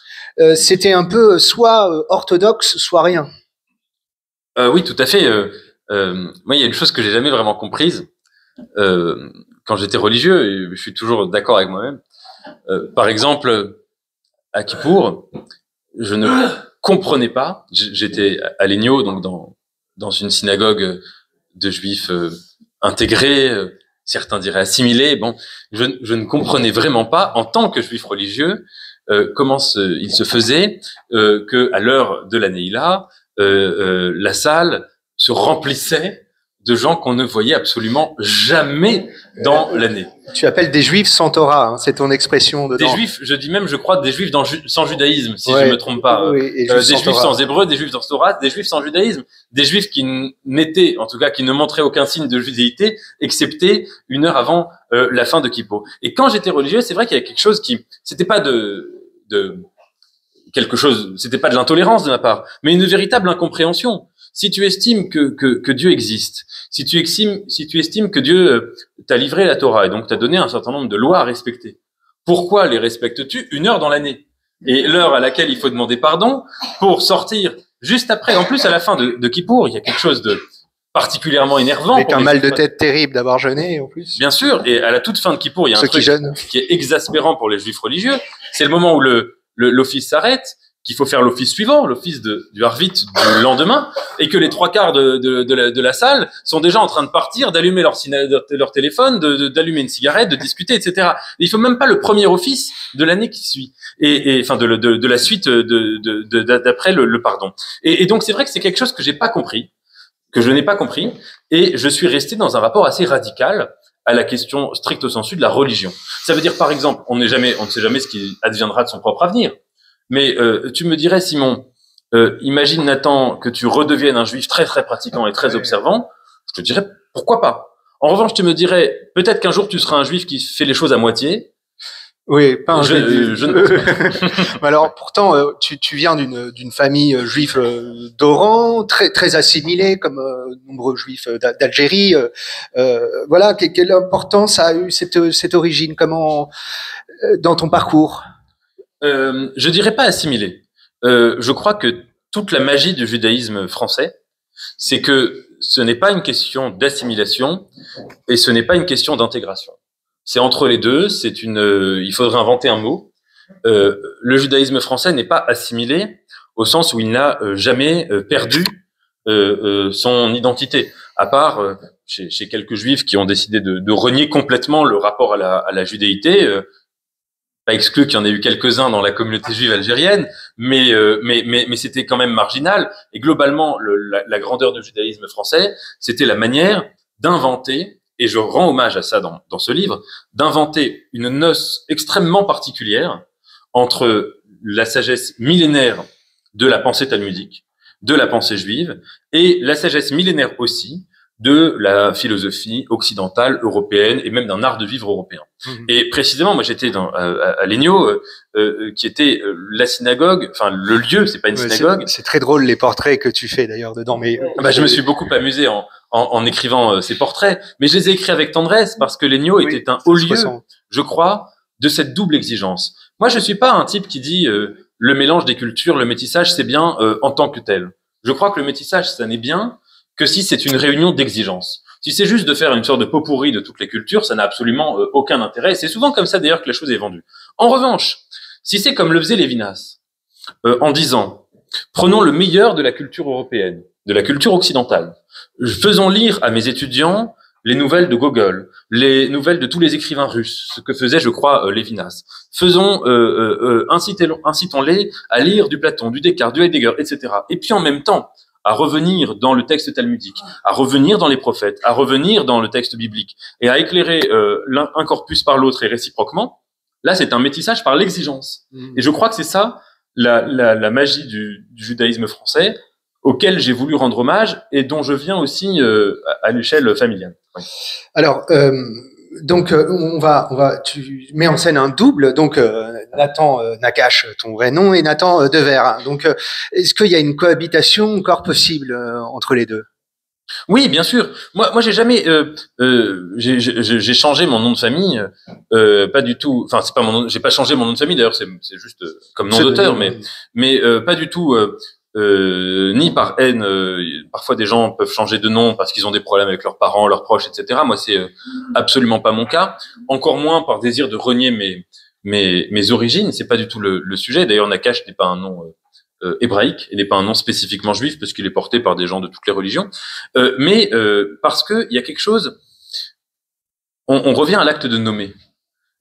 C'était un peu soit orthodoxe, soit rien. Oui, tout à fait. Moi, il y a une chose que j'ai jamais vraiment comprise quand j'étais religieux, et je suis toujours d'accord avec moi-même. Par exemple, à Kippour, je ne comprenais pas. J'étais à Legno, donc dans une synagogue de juifs intégrés, certains diraient assimilés. Bon, je ne comprenais vraiment pas, en tant que juif religieux, comment il se faisait que à l'heure de la Neila, la salle se remplissait de gens qu'on ne voyait absolument jamais dans l'année. Tu appelles des juifs sans Torah, hein, c'est ton expression dedans. Des juifs, je dis même, je crois, des juifs sans judaïsme, si ouais, je me trompe pas. Oui, des juifs sans hébreu, des juifs sans Torah, des juifs sans judaïsme, des juifs qui n'étaient, en tout cas, qui ne montraient aucun signe de judéité, excepté une heure avant la fin de Kippour. Et quand j'étais religieux, c'est vrai qu'il y a quelque chose c'était pas quelque chose, c'était pas de l'intolérance de ma part, mais une véritable incompréhension. Si tu estimes que Dieu existe, si tu estimes que Dieu t'a livré la Torah et donc t'a donné un certain nombre de lois à respecter, pourquoi les respectes-tu une heure dans l'année? Et l'heure à laquelle il faut demander pardon pour sortir juste après, en plus à la fin de Kippour, il y a quelque chose de particulièrement énervant. Avec un mal de tête terrible d'avoir jeûné en plus. Bien sûr, et à la toute fin de Kippour, il y a un truc qui est exaspérant pour les juifs religieux, c'est le moment où l'office s'arrête, qu'il faut faire l'office suivant, l'office du Harvit du lendemain, et que les 3/4 de la salle sont déjà en train de partir, d'allumer leur téléphone, d'allumer une cigarette, de discuter, etc. Et il faut même pas le premier office de l'année qui suit, et enfin de la suite d'après le pardon. Et donc c'est vrai que c'est quelque chose que je n'ai pas compris, et je suis resté dans un rapport assez radical à la question stricto sensu de la religion. Ça veut dire par exemple, on ne sait jamais ce qui adviendra de son propre avenir. Mais tu me dirais, Simon, imagine Nathan que tu redeviennes un juif très très pratiquant et très observant, je te dirais pourquoi pas. En revanche, tu me dirais peut-être qu'un jour tu seras un juif qui fait les choses à moitié. Oui, pas un juif. Je ne... Alors pourtant, tu viens d'une famille juive d'Oran, très très assimilée comme nombreux juifs d'Algérie. Voilà, quelle importance a eu cette origine, comment dans ton parcours? Je dirais pas assimilé. Je crois que toute la magie du judaïsme français, c'est que ce n'est pas une question d'assimilation et ce n'est pas une question d'intégration. C'est entre les deux. Il faudrait inventer un mot. Le judaïsme français n'est pas assimilé au sens où il n'a jamais perdu son identité, à part chez quelques juifs qui ont décidé de renier complètement le rapport à la judéité. Pas exclu qu'il y en ait eu quelques-uns dans la communauté juive algérienne, mais c'était quand même marginal. Et globalement, la grandeur du judaïsme français, c'était la manière d'inventer et je rends hommage à ça dans ce livre, d'inventer une noce extrêmement particulière entre la sagesse millénaire de la pensée talmudique, de la pensée juive, et la sagesse millénaire aussi de la philosophie occidentale, européenne, et même d'un art de vivre européen. Et précisément, moi j'étais à l'ENIO, qui était la synagogue, enfin le lieu, c'est pas une synagogue. C'est très drôle les portraits que tu fais d'ailleurs dedans. Mais je me suis beaucoup amusé en écrivant ces portraits, mais je les ai écrits avec tendresse parce que l'ENIO était un haut lieu, je crois, de cette double exigence. Moi je suis pas un type qui dit le mélange des cultures, le métissage c'est bien en tant que tel. Je crois que le métissage ça n'est bien que si c'est une réunion d'exigences. Si c'est juste de faire une sorte de pot pourri de toutes les cultures, ça n'a absolument aucun intérêt. C'est souvent comme ça d'ailleurs que la chose est vendue. En revanche, si c'est comme le faisait Lévinas, en disant prenons le meilleur de la culture européenne, de la culture occidentale, faisons lire à mes étudiants les nouvelles de Gogol, les nouvelles de tous les écrivains russes, ce que faisait, je crois, Lévinas. Incitons-les à lire du Platon, du Descartes, du Heidegger, etc. Et puis en même temps, à revenir dans le texte talmudique, à revenir dans les prophètes, à revenir dans le texte biblique, et à éclairer un corpus par l'autre et réciproquement, là c'est un métissage par l'exigence. Et je crois que c'est ça la magie du judaïsme français, auquel j'ai voulu rendre hommage et dont je viens aussi à l'échelle familiale. Oui. Alors, donc tu mets en scène un double, donc Nathan Nakache, ton vrai nom, et Nathan Dever. Donc, est-ce qu'il y a une cohabitation encore possible entre les deux? Oui, bien sûr. Moi, j'ai jamais, j'ai changé mon nom de famille, pas du tout. Enfin, c'est pas mon nom. J'ai pas changé mon nom de famille. D'ailleurs, c'est juste comme nom d'auteur, mais pas du tout. Ni par haine. Parfois, des gens peuvent changer de nom parce qu'ils ont des problèmes avec leurs parents, leurs proches, etc. Moi, c'est absolument pas mon cas. Encore moins par désir de renier mes origines. C'est pas du tout le sujet. D'ailleurs, Nakache n'est pas un nom hébraïque et n'est pas un nom spécifiquement juif parce qu'il est porté par des gens de toutes les religions. Mais parce que il y a quelque chose. On revient à l'acte de nommer.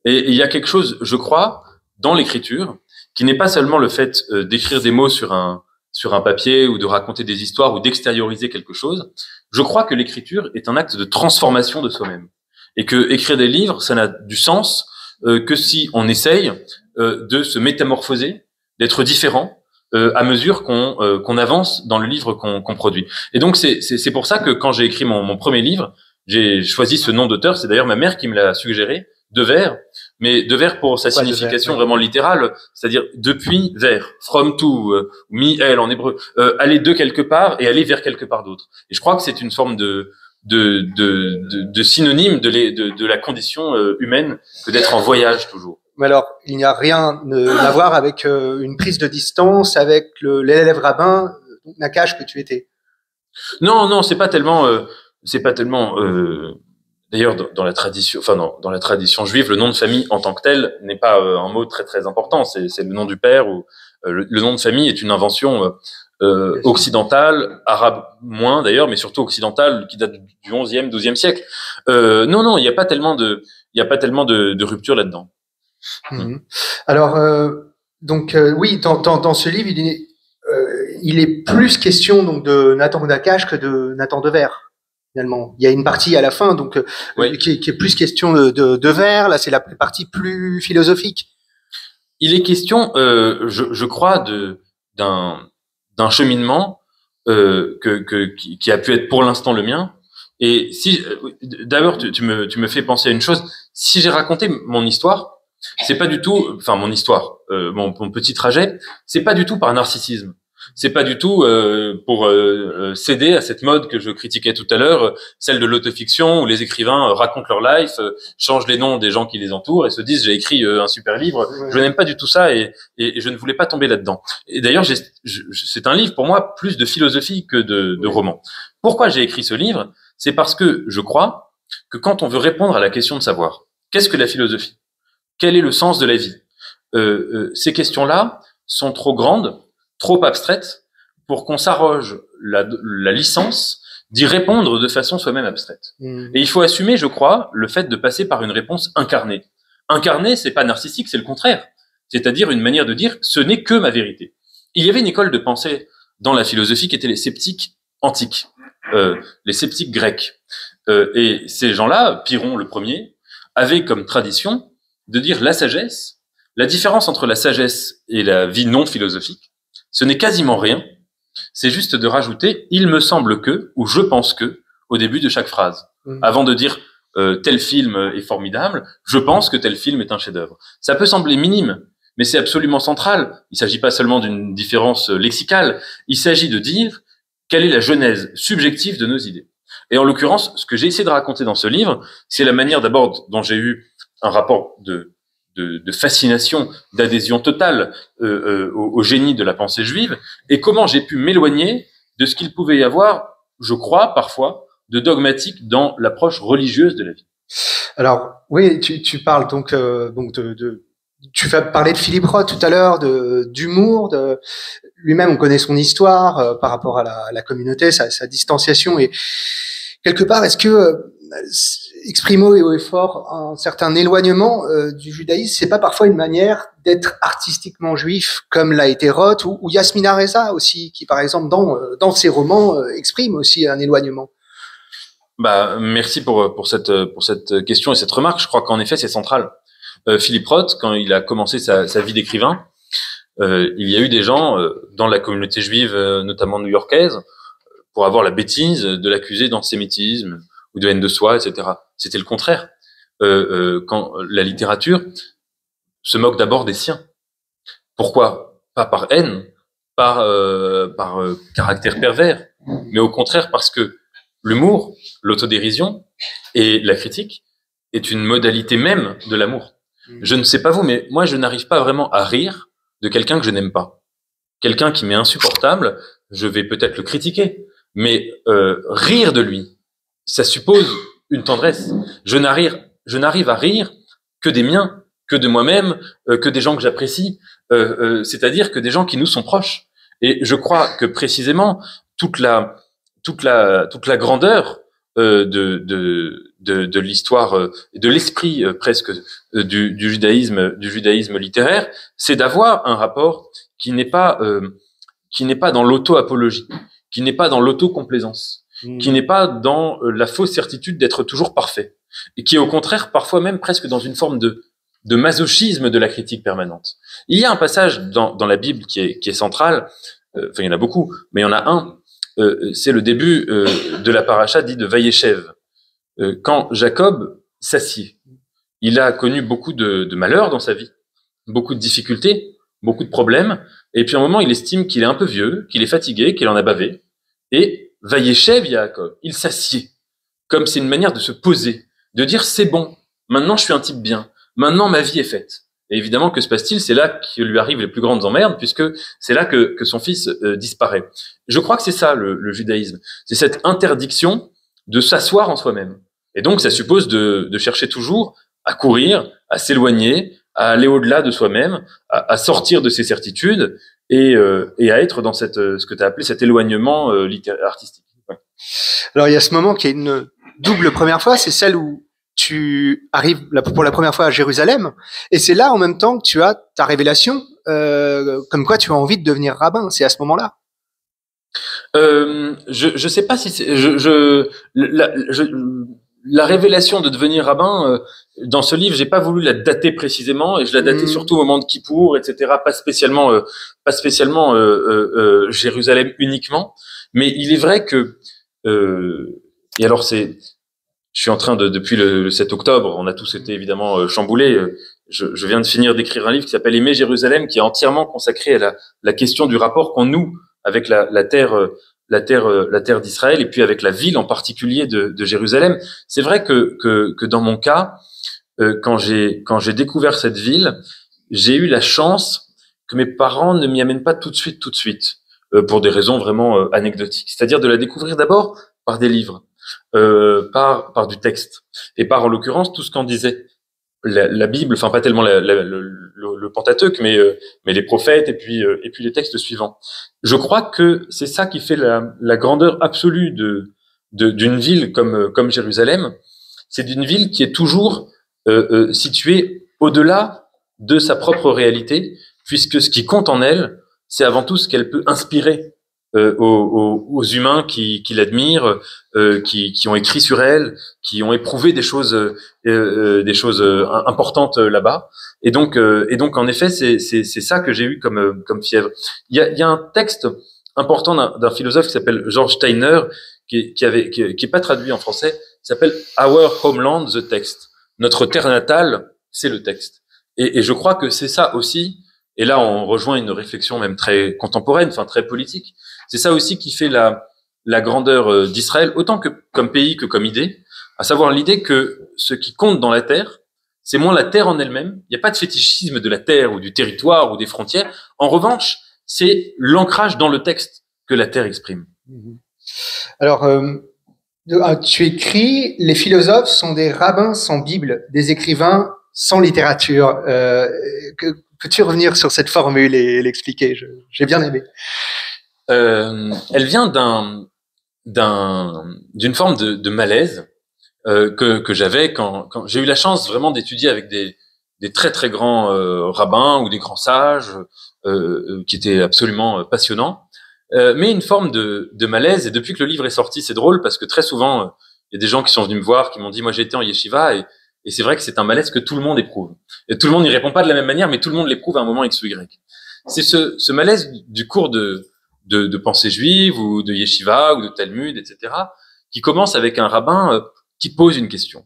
Et il y a quelque chose, je crois, dans l'écriture, qui n'est pas seulement le fait d'écrire des mots sur un papier ou de raconter des histoires ou d'extérioriser quelque chose. Je crois que l'écriture est un acte de transformation de soi-même. Et que écrire des livres, ça n'a du sens que si on essaye de se métamorphoser, d'être différent à mesure qu'on avance dans le livre qu'on produit. Et donc c'est pour ça que quand j'ai écrit mon premier livre, j'ai choisi ce nom d'auteur. C'est d'ailleurs ma mère qui me l'a suggéré, Dever, mais Dever pour sa signification vraiment littérale, c'est-à-dire depuis vers, from to, mi-el en hébreu, aller de quelque part et aller vers quelque part d'autre. Et je crois que c'est une forme de synonyme de la condition humaine que d'être en voyage toujours. Mais alors, il n'y a rien à voir avec une prise de distance avec l'élève rabbin Nakache que tu étais. Non, c'est pas tellement. D'ailleurs, dans la tradition, dans la tradition juive, le nom de famille en tant que tel n'est pas un mot très très important. C'est le nom du père ou le nom de famille est une invention occidentale, arabe moins d'ailleurs, mais surtout occidentale qui date du 11e, 12e siècle. Non, il n'y a pas tellement de rupture là-dedans. Alors, oui, dans ce livre, il est plus question donc de Nathan Nakache que de Nathan Dever. Finalement, il y a une partie à la fin donc qui est plus question de Dever. Là, c'est la partie plus philosophique. Il est question, je crois, d'un cheminement qui a pu être pour l'instant le mien. Et si d'abord tu me fais penser à une chose. Si j'ai raconté mon histoire, c'est pas du tout, mon histoire, mon petit trajet, c'est pas du tout par narcissisme. C'est pas du tout pour céder à cette mode que je critiquais tout à l'heure, celle de l'autofiction où les écrivains racontent leur life, changent les noms des gens qui les entourent et se disent j'ai écrit un super livre. Ouais. Je n'aime pas du tout ça et je ne voulais pas tomber là-dedans. Et d'ailleurs, c'est un livre pour moi plus de philosophie que de roman. Pourquoi j'ai écrit ce livre? C'est parce que je crois que quand on veut répondre à la question de savoir qu'est-ce que la philosophie, quel est le sens de la vie, ces questions-là sont trop grandes, trop abstraite pour qu'on s'arroge la licence d'y répondre de façon soi-même abstraite. Et il faut assumer, je crois, le fait de passer par une réponse incarnée. Incarnée, c'est pas narcissique, c'est le contraire. C'est-à-dire une manière de dire « ce n'est que ma vérité ». Il y avait une école de pensée dans la philosophie qui était les sceptiques antiques, les sceptiques grecs. Et ces gens-là, Pyrrhon le premier, avaient comme tradition de dire la sagesse. La différence entre la sagesse et la vie non philosophique, ce n'est quasiment rien. C'est juste de rajouter « il me semble que » ou « je pense que » au début de chaque phrase. Avant de dire tel film est formidable, je pense que tel film est un chef-d'œuvre. Ça peut sembler minime, mais c'est absolument central. Il ne s'agit pas seulement d'une différence lexicale, il s'agit de dire quelle est la genèse subjective de nos idées. Et en l'occurrence, ce que j'ai essayé de raconter dans ce livre, c'est la manière d'abord dont j'ai eu un rapport de fascination, d'adhésion totale au génie de la pensée juive, et comment j'ai pu m'éloigner de ce qu'il pouvait y avoir, je crois, parfois, de dogmatique dans l'approche religieuse de la vie. Alors, oui, tu parles donc tu vas parler de Philippe Roth tout à l'heure, d'humour, lui-même on connaît son histoire par rapport à la communauté, sa distanciation, et quelque part, est-ce que exprimer haut et fort un certain éloignement du judaïsme, c'est pas parfois une manière d'être artistiquement juif, comme l'a été Roth ou Yasmina Reza aussi, qui par exemple dans ses romans exprime aussi un éloignement. Merci pour cette question et cette remarque. Je crois qu'en effet c'est central. Philippe Roth, quand il a commencé sa vie d'écrivain, il y a eu des gens dans la communauté juive, notamment new-yorkaise, pour avoir la bêtise de l'accuser d'antisémitisme ou de haine de soi, etc. C'était le contraire. Quand la littérature se moque d'abord des siens. Pourquoi? Pas par haine, par caractère pervers, mais au contraire parce que l'humour, l'autodérision et la critique est une modalité même de l'amour. Je ne sais pas vous, mais moi je n'arrive pas vraiment à rire de quelqu'un que je n'aime pas. Quelqu'un qui m'est insupportable, je vais peut-être le critiquer, mais rire de lui, ça suppose une tendresse. Je n'arrive à rire que des miens, que de moi-même, que des gens que j'apprécie, c'est-à-dire que des gens qui nous sont proches. Et je crois que précisément toute la grandeur de l'histoire, de l'esprit presque du judaïsme littéraire, c'est d'avoir un rapport qui n'est pas dans l'auto-apologie, qui n'est pas dans l'auto-complaisance, qui n'est pas dans la fausse certitude d'être toujours parfait, et qui est au contraire parfois même presque dans une forme de masochisme de la critique permanente. Il y a un passage dans la Bible qui est central, il y en a beaucoup, mais il y en a un, c'est le début de la paracha dit de Vayeshev. Quand Jacob s'assied, il a connu beaucoup de malheurs dans sa vie, beaucoup de difficultés, beaucoup de problèmes, et puis à un moment il estime qu'il est un peu vieux, qu'il est fatigué, qu'il en a bavé, et Vayeshev Yaakov, il s'assied, comme c'est une manière de se poser, de dire c'est bon, maintenant je suis un type bien, maintenant ma vie est faite. Et évidemment, que se passe-t-il? C'est là que lui arrivent les plus grandes emmerdes, puisque c'est là que son fils disparaît. Je crois que c'est ça le judaïsme, c'est cette interdiction de s'asseoir en soi-même. Et donc ça suppose de chercher toujours à courir, à s'éloigner, à aller au-delà de soi-même, à sortir de ses certitudes et à être dans ce que tu as appelé cet éloignement artistique. Ouais. Alors il y a ce moment qui est une double première fois, c'est celle où tu arrives pour la première fois à Jérusalem, et c'est là en même temps que tu as ta révélation, comme quoi tu as envie de devenir rabbin. C'est à ce moment-là. Je sais pas si c'est, la révélation de devenir rabbin dans ce livre, j'ai pas voulu la dater précisément, et je la datais surtout au moment de Kippour, etc. Pas spécialement Jérusalem uniquement, mais il est vrai que et alors je suis en train depuis le 7 octobre, on a tous été évidemment chamboulés. Je viens de finir d'écrire un livre qui s'appelle Aimer Jérusalem, qui est entièrement consacré à la question du rapport qu'on noue avec la terre d'Israël, et puis avec la ville en particulier de Jérusalem. C'est vrai que dans mon cas, quand j'ai découvert cette ville, j'ai eu la chance que mes parents ne m'y amènent pas tout de suite, pour des raisons vraiment anecdotiques. C'est-à-dire de la découvrir d'abord par des livres. Par du texte, et par en l'occurrence tout ce qu'en disait la Bible, enfin pas tellement le Pentateuque, mais les prophètes et puis les textes suivants. Je crois que c'est ça qui fait la grandeur absolue d'une ville comme Jérusalem. C'est d'une ville qui est toujours située au-delà de sa propre réalité, puisque ce qui compte en elle, c'est avant tout ce qu'elle peut inspirer aux humains qui l'admirent, qui ont écrit sur elle, qui ont éprouvé des choses importantes là-bas. Et donc en effet, c'est ça que j'ai eu comme fièvre. Il y a un texte important d'un philosophe qui s'appelle George Steiner, qui est pas traduit en français, qui s'appelle Our Homeland, the Text. Notre terre natale, c'est le texte. Et je crois que c'est ça aussi. Et là, on rejoint une réflexion même très contemporaine, enfin très politique. C'est ça aussi qui fait la grandeur d'Israël, autant que comme pays que comme idée, à savoir l'idée que ce qui compte dans la terre, c'est moins la terre en elle-même. Il n'y a pas de fétichisme de la terre ou du territoire ou des frontières. En revanche, c'est l'ancrage dans le texte que la terre exprime. Alors, tu écris, les philosophes sont des rabbins sans Bible, des écrivains sans littérature. Peux-tu revenir sur cette formule et l'expliquer? J'ai bien aimé. Elle vient d'une forme de malaise que j'avais quand j'ai eu la chance vraiment d'étudier avec des très très grands rabbins ou des grands sages qui étaient absolument passionnants, mais une forme de malaise. Et depuis que le livre est sorti, c'est drôle parce que très souvent il y a des gens qui sont venus me voir qui m'ont dit moi j'ai été en yeshiva et c'est vrai que c'est un malaise que tout le monde éprouve. Et tout le monde n'y répond pas de la même manière, mais tout le monde l'éprouve à un moment X ou Y. C'est ce malaise du cours de pensée juive ou de yeshiva ou de Talmud, etc., qui commence avec un rabbin qui pose une question.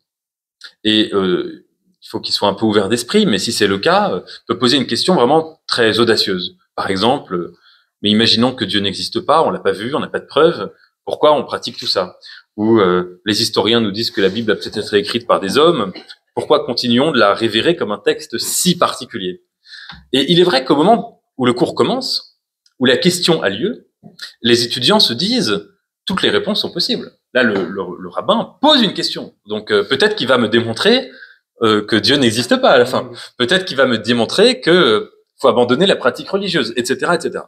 Et il faut qu'il soit un peu ouvert d'esprit, mais si c'est le cas, peut poser une question vraiment très audacieuse. Par exemple, mais imaginons que Dieu n'existe pas, on l'a pas vu, on n'a pas de preuves, pourquoi on pratique tout ça? Ou les historiens nous disent que la Bible a peut-être été écrite par des hommes, pourquoi continuons de la révérer comme un texte si particulier? Et il est vrai qu'au moment où le cours commence, où la question a lieu, les étudiants se disent toutes les réponses sont possibles. Là, le rabbin pose une question. Donc peut-être qu'il va me démontrer que Dieu n'existe pas à la fin. Peut-être qu'il va me démontrer que faut abandonner la pratique religieuse, etc., etc.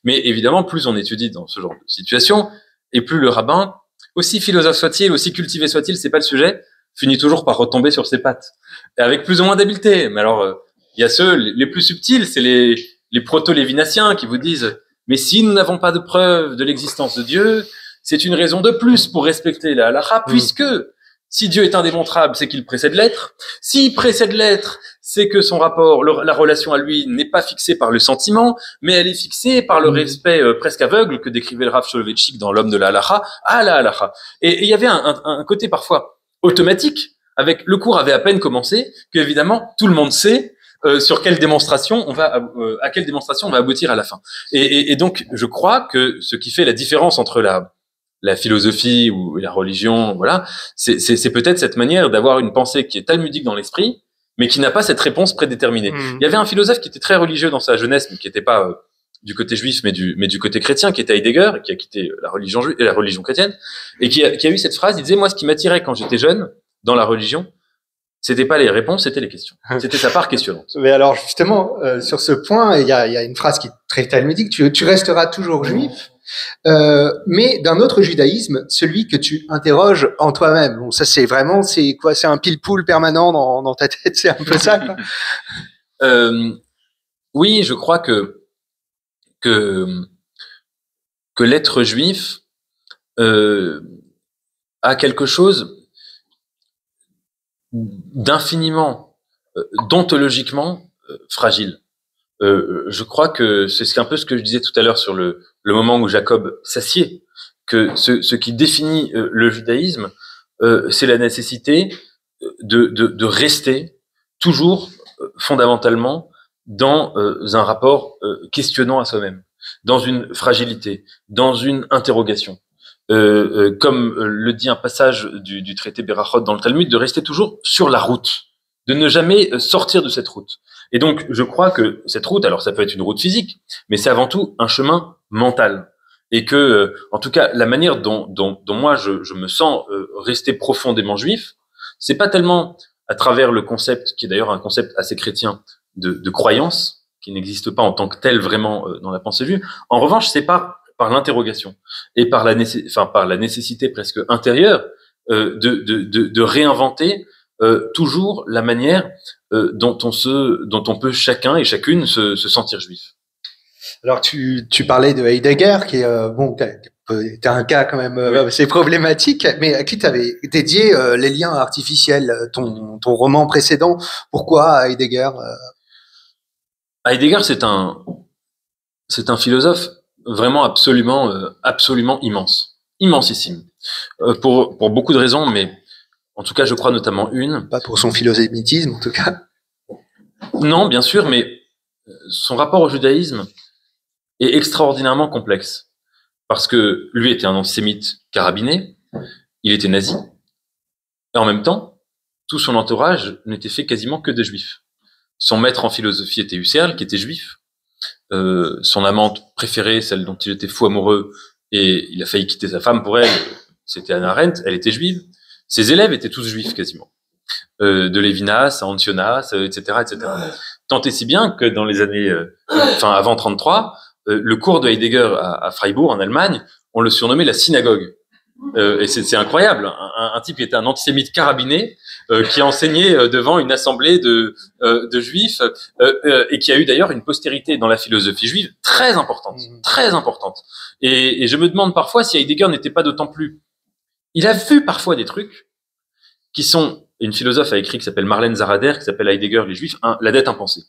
Mais évidemment, plus on étudie dans ce genre de situation, et plus le rabbin, aussi philosophe soit-il, aussi cultivé soit-il, c'est pas le sujet, finit toujours par retomber sur ses pattes, et avec plus ou moins d'habileté. Mais alors, il y a ceux les plus subtils, c'est les proto-lévinaciens qui vous disent mais si nous n'avons pas de preuve de l'existence de Dieu, c'est une raison de plus pour respecter la halakha, puisque si Dieu est indémontrable, c'est qu'il précède l'être. S'il précède l'être, c'est que son rapport, la relation à lui n'est pas fixée par le sentiment, mais elle est fixée par le respect presque aveugle que décrivait le Rav Soloveitchik dans L'homme de la halakha à la halakha. Et il y avait un côté parfois automatique, avec le cours avait à peine commencé, qu'évidemment tout le monde sait sur quelle démonstration à quelle démonstration on va aboutir à la fin. Et donc, je crois que ce qui fait la différence entre la philosophie ou la religion, voilà, c'est peut-être cette manière d'avoir une pensée qui est talmudique dans l'esprit, mais qui n'a pas cette réponse prédéterminée. Il y avait un philosophe qui était très religieux dans sa jeunesse, mais qui n'était pas du côté juif, mais du côté chrétien, qui était Heidegger, qui a quitté la religion juive et la religion chrétienne, et qui a eu cette phrase. Il disait moi, ce qui m'attirait quand j'étais jeune dans la religion, c'était pas les réponses, c'était les questions. C'était sa part questionnante. Mais alors justement, sur ce point, il y a une phrase qui est très talmudique. Tu resteras toujours juif, mais d'un autre judaïsme, celui que tu interroges en toi-même. Bon, ça c'est vraiment, c'est quoi? C'est un pile-poule permanent dans ta tête. C'est un peu ça, quoi. Oui, je crois que l'être juif a quelque chose d'infiniment, dontologiquement fragile. Je crois que c'est un peu ce que je disais tout à l'heure sur le moment où Jacob s'assied, que ce qui définit le judaïsme, c'est la nécessité de rester toujours fondamentalement dans un rapport questionnant à soi-même, dans une fragilité, dans une interrogation. Comme le dit un passage du traité Berachot dans le Talmud, de rester toujours sur la route, de ne jamais sortir de cette route. Et donc, je crois que cette route, alors ça peut être une route physique, mais c'est avant tout un chemin mental. Et que, en tout cas, la manière dont moi je me sens rester profondément juif, c'est pas tellement à travers le concept, qui est d'ailleurs un concept assez chrétien, de croyance, qui n'existe pas en tant que tel vraiment dans la pensée juive. En revanche, c'est par l'interrogation et par la nécessité presque intérieure de réinventer toujours la manière dont on peut chacun et chacune se sentir juif. Alors, tu parlais de Heidegger, qui est, bon, t'es un cas quand même assez problématique, mais à qui t'avais dédié les liens artificiels, ton roman précédent. Pourquoi Heidegger Heidegger, c'est un philosophe vraiment absolument immense, immensissime, pour beaucoup de raisons, mais en tout cas, je crois notamment une. Pas pour son philosémitisme, en tout cas. Non, bien sûr, mais son rapport au judaïsme est extraordinairement complexe. Parce que lui était un antisémite carabiné, il était nazi, et en même temps, tout son entourage n'était fait quasiment que des juifs. Son maître en philosophie était Husserl, qui était juif. Son amante préférée, celle dont il était fou amoureux, et il a failli quitter sa femme pour elle, c'était Hannah Arendt, elle était juive. Ses élèves étaient tous juifs quasiment. De Lévinas à Ancionas, etc., etc. Tant et si bien que dans les années, avant 33, le cours de Heidegger à Freiburg, en Allemagne, on le surnommait la synagogue. Et c'est incroyable. Un type qui était un antisémite carabiné, qui enseignait devant une assemblée de juifs, et qui a eu d'ailleurs une postérité dans la philosophie juive très importante, très importante. Et je me demande parfois si Heidegger n'était pas d'autant plus. Il a vu parfois des trucs qui sont. Une philosophe a écrit qui s'appelle Marlène Zarader, qui s'appelle Heidegger, les Juifs, la dette impensée.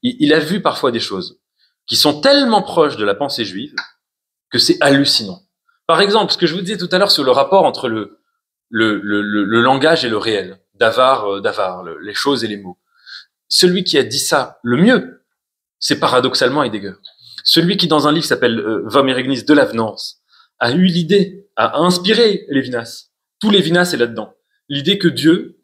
Il a vu parfois des choses qui sont tellement proches de la pensée juive que c'est hallucinant. Par exemple, ce que je vous disais tout à l'heure sur le rapport entre le langage et le réel, d'Avar, les choses et les mots. Celui qui a dit ça le mieux, c'est paradoxalement Heidegger. Celui qui, dans un livre qui s'appelle Vom Ereignis de l'avenance, a eu l'idée, a inspiré Lévinas. Tout Lévinas est là-dedans. L'idée que Dieu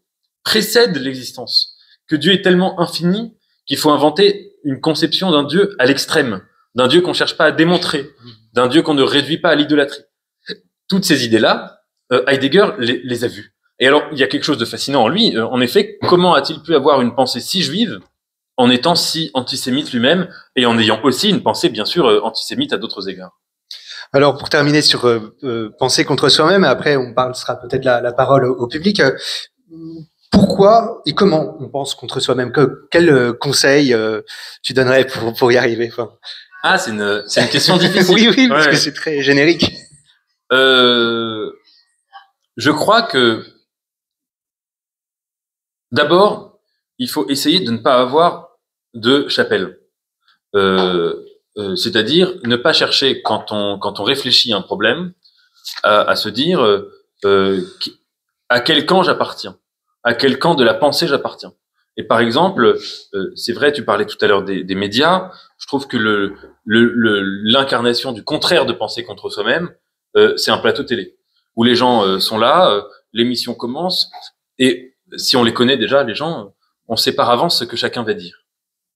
précède l'existence, que Dieu est tellement infini qu'il faut inventer une conception d'un Dieu à l'extrême, d'un Dieu qu'on cherche pas à démontrer, d'un Dieu qu'on ne réduit pas à l'idolâtrie. Toutes ces idées-là, Heidegger les a vues. Et alors, il y a quelque chose de fascinant en lui. En effet, comment a-t-il pu avoir une pensée si juive en étant si antisémite lui-même et en ayant aussi une pensée, bien sûr, antisémite à d'autres égards? Alors, pour terminer sur penser contre soi-même, après on sera peut-être la parole au public. Pourquoi et comment on pense contre soi-même? Quel conseil tu donnerais pour y arriver? Ah, c'est une question difficile. Oui, parce que c'est très générique. Je crois que d'abord, il faut essayer de ne pas avoir de chapelle. C'est-à-dire ne pas chercher quand on réfléchit à un problème à se dire à quel camp j'appartiens, à quel camp de la pensée j'appartiens. Et par exemple, c'est vrai, tu parlais tout à l'heure des médias. Je trouve que l'incarnation du contraire de penser contre soi-même, c'est un plateau télé où les gens sont là, l'émission commence et si on les connaît déjà, les gens, on sait par avance ce que chacun va dire.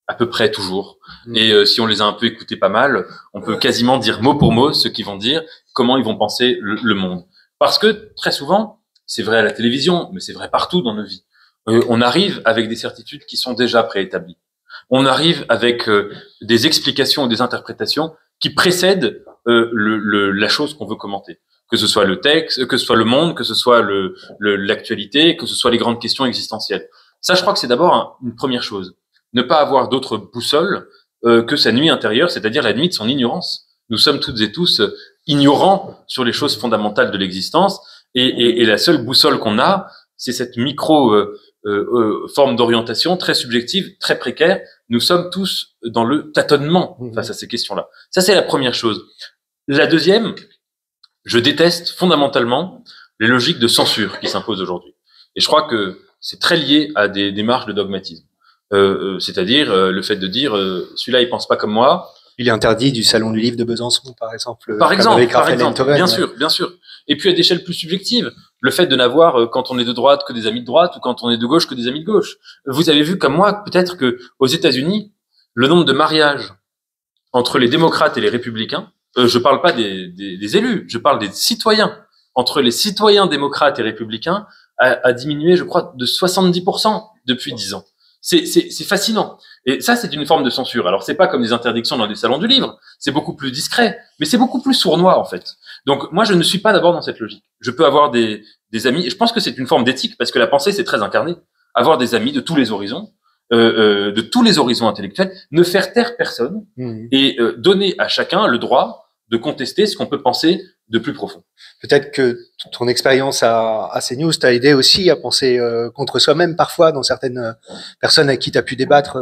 À peu près toujours. Et si on les a un peu écoutés pas mal, on peut quasiment dire mot pour mot ce qu'ils vont dire, comment ils vont penser le monde. Parce que très souvent, c'est vrai à la télévision, mais c'est vrai partout dans nos vies, on arrive avec des certitudes qui sont déjà préétablies. On arrive avec des explications ou des interprétations qui précèdent la chose qu'on veut commenter. Que ce soit le texte, que ce soit le monde, que ce soit l'actualité, que ce soit les grandes questions existentielles. Ça, je crois que c'est d'abord une première chose. Ne pas avoir d'autre boussole que sa nuit intérieure, c'est-à-dire la nuit de son ignorance. Nous sommes toutes et tous ignorants sur les choses fondamentales de l'existence, et la seule boussole qu'on a, c'est cette forme d'orientation très subjective, très précaire. Nous sommes tous dans le tâtonnement face à ces questions-là. Ça, c'est la première chose. La deuxième, je déteste fondamentalement les logiques de censure qui s'imposent aujourd'hui. Et je crois que c'est très lié à des démarches de dogmatisme. C'est-à-dire le fait de dire celui-là il pense pas comme moi. Il est interdit du salon du livre de Besançon, par exemple. Par exemple, bien sûr. Et puis à des échelles plus subjectives, le fait de n'avoir quand on est de droite que des amis de droite ou quand on est de gauche que des amis de gauche. Vous avez vu comme moi peut-être que aux États-Unis, le nombre de mariages entre les démocrates et les républicains, je parle pas des élus, je parle des citoyens. Entre les citoyens démocrates et républicains a diminué, je crois, de 70% depuis 10 ans. C'est fascinant. Et ça, c'est une forme de censure. Alors, c'est pas comme des interdictions dans des salons du livre. C'est beaucoup plus discret. Mais c'est beaucoup plus sournois, en fait. Donc, moi, je ne suis pas d'abord dans cette logique. Je peux avoir des amis. Et je pense que c'est une forme d'éthique parce que la pensée, c'est très incarné. Avoir des amis de tous les horizons. de tous les horizons intellectuels, ne faire taire personne et donner à chacun le droit de contester ce qu'on peut penser de plus profond. Peut-être que ton expérience à CNews t'a aidé aussi à penser contre soi-même parfois dans certaines personnes avec qui tu as pu débattre.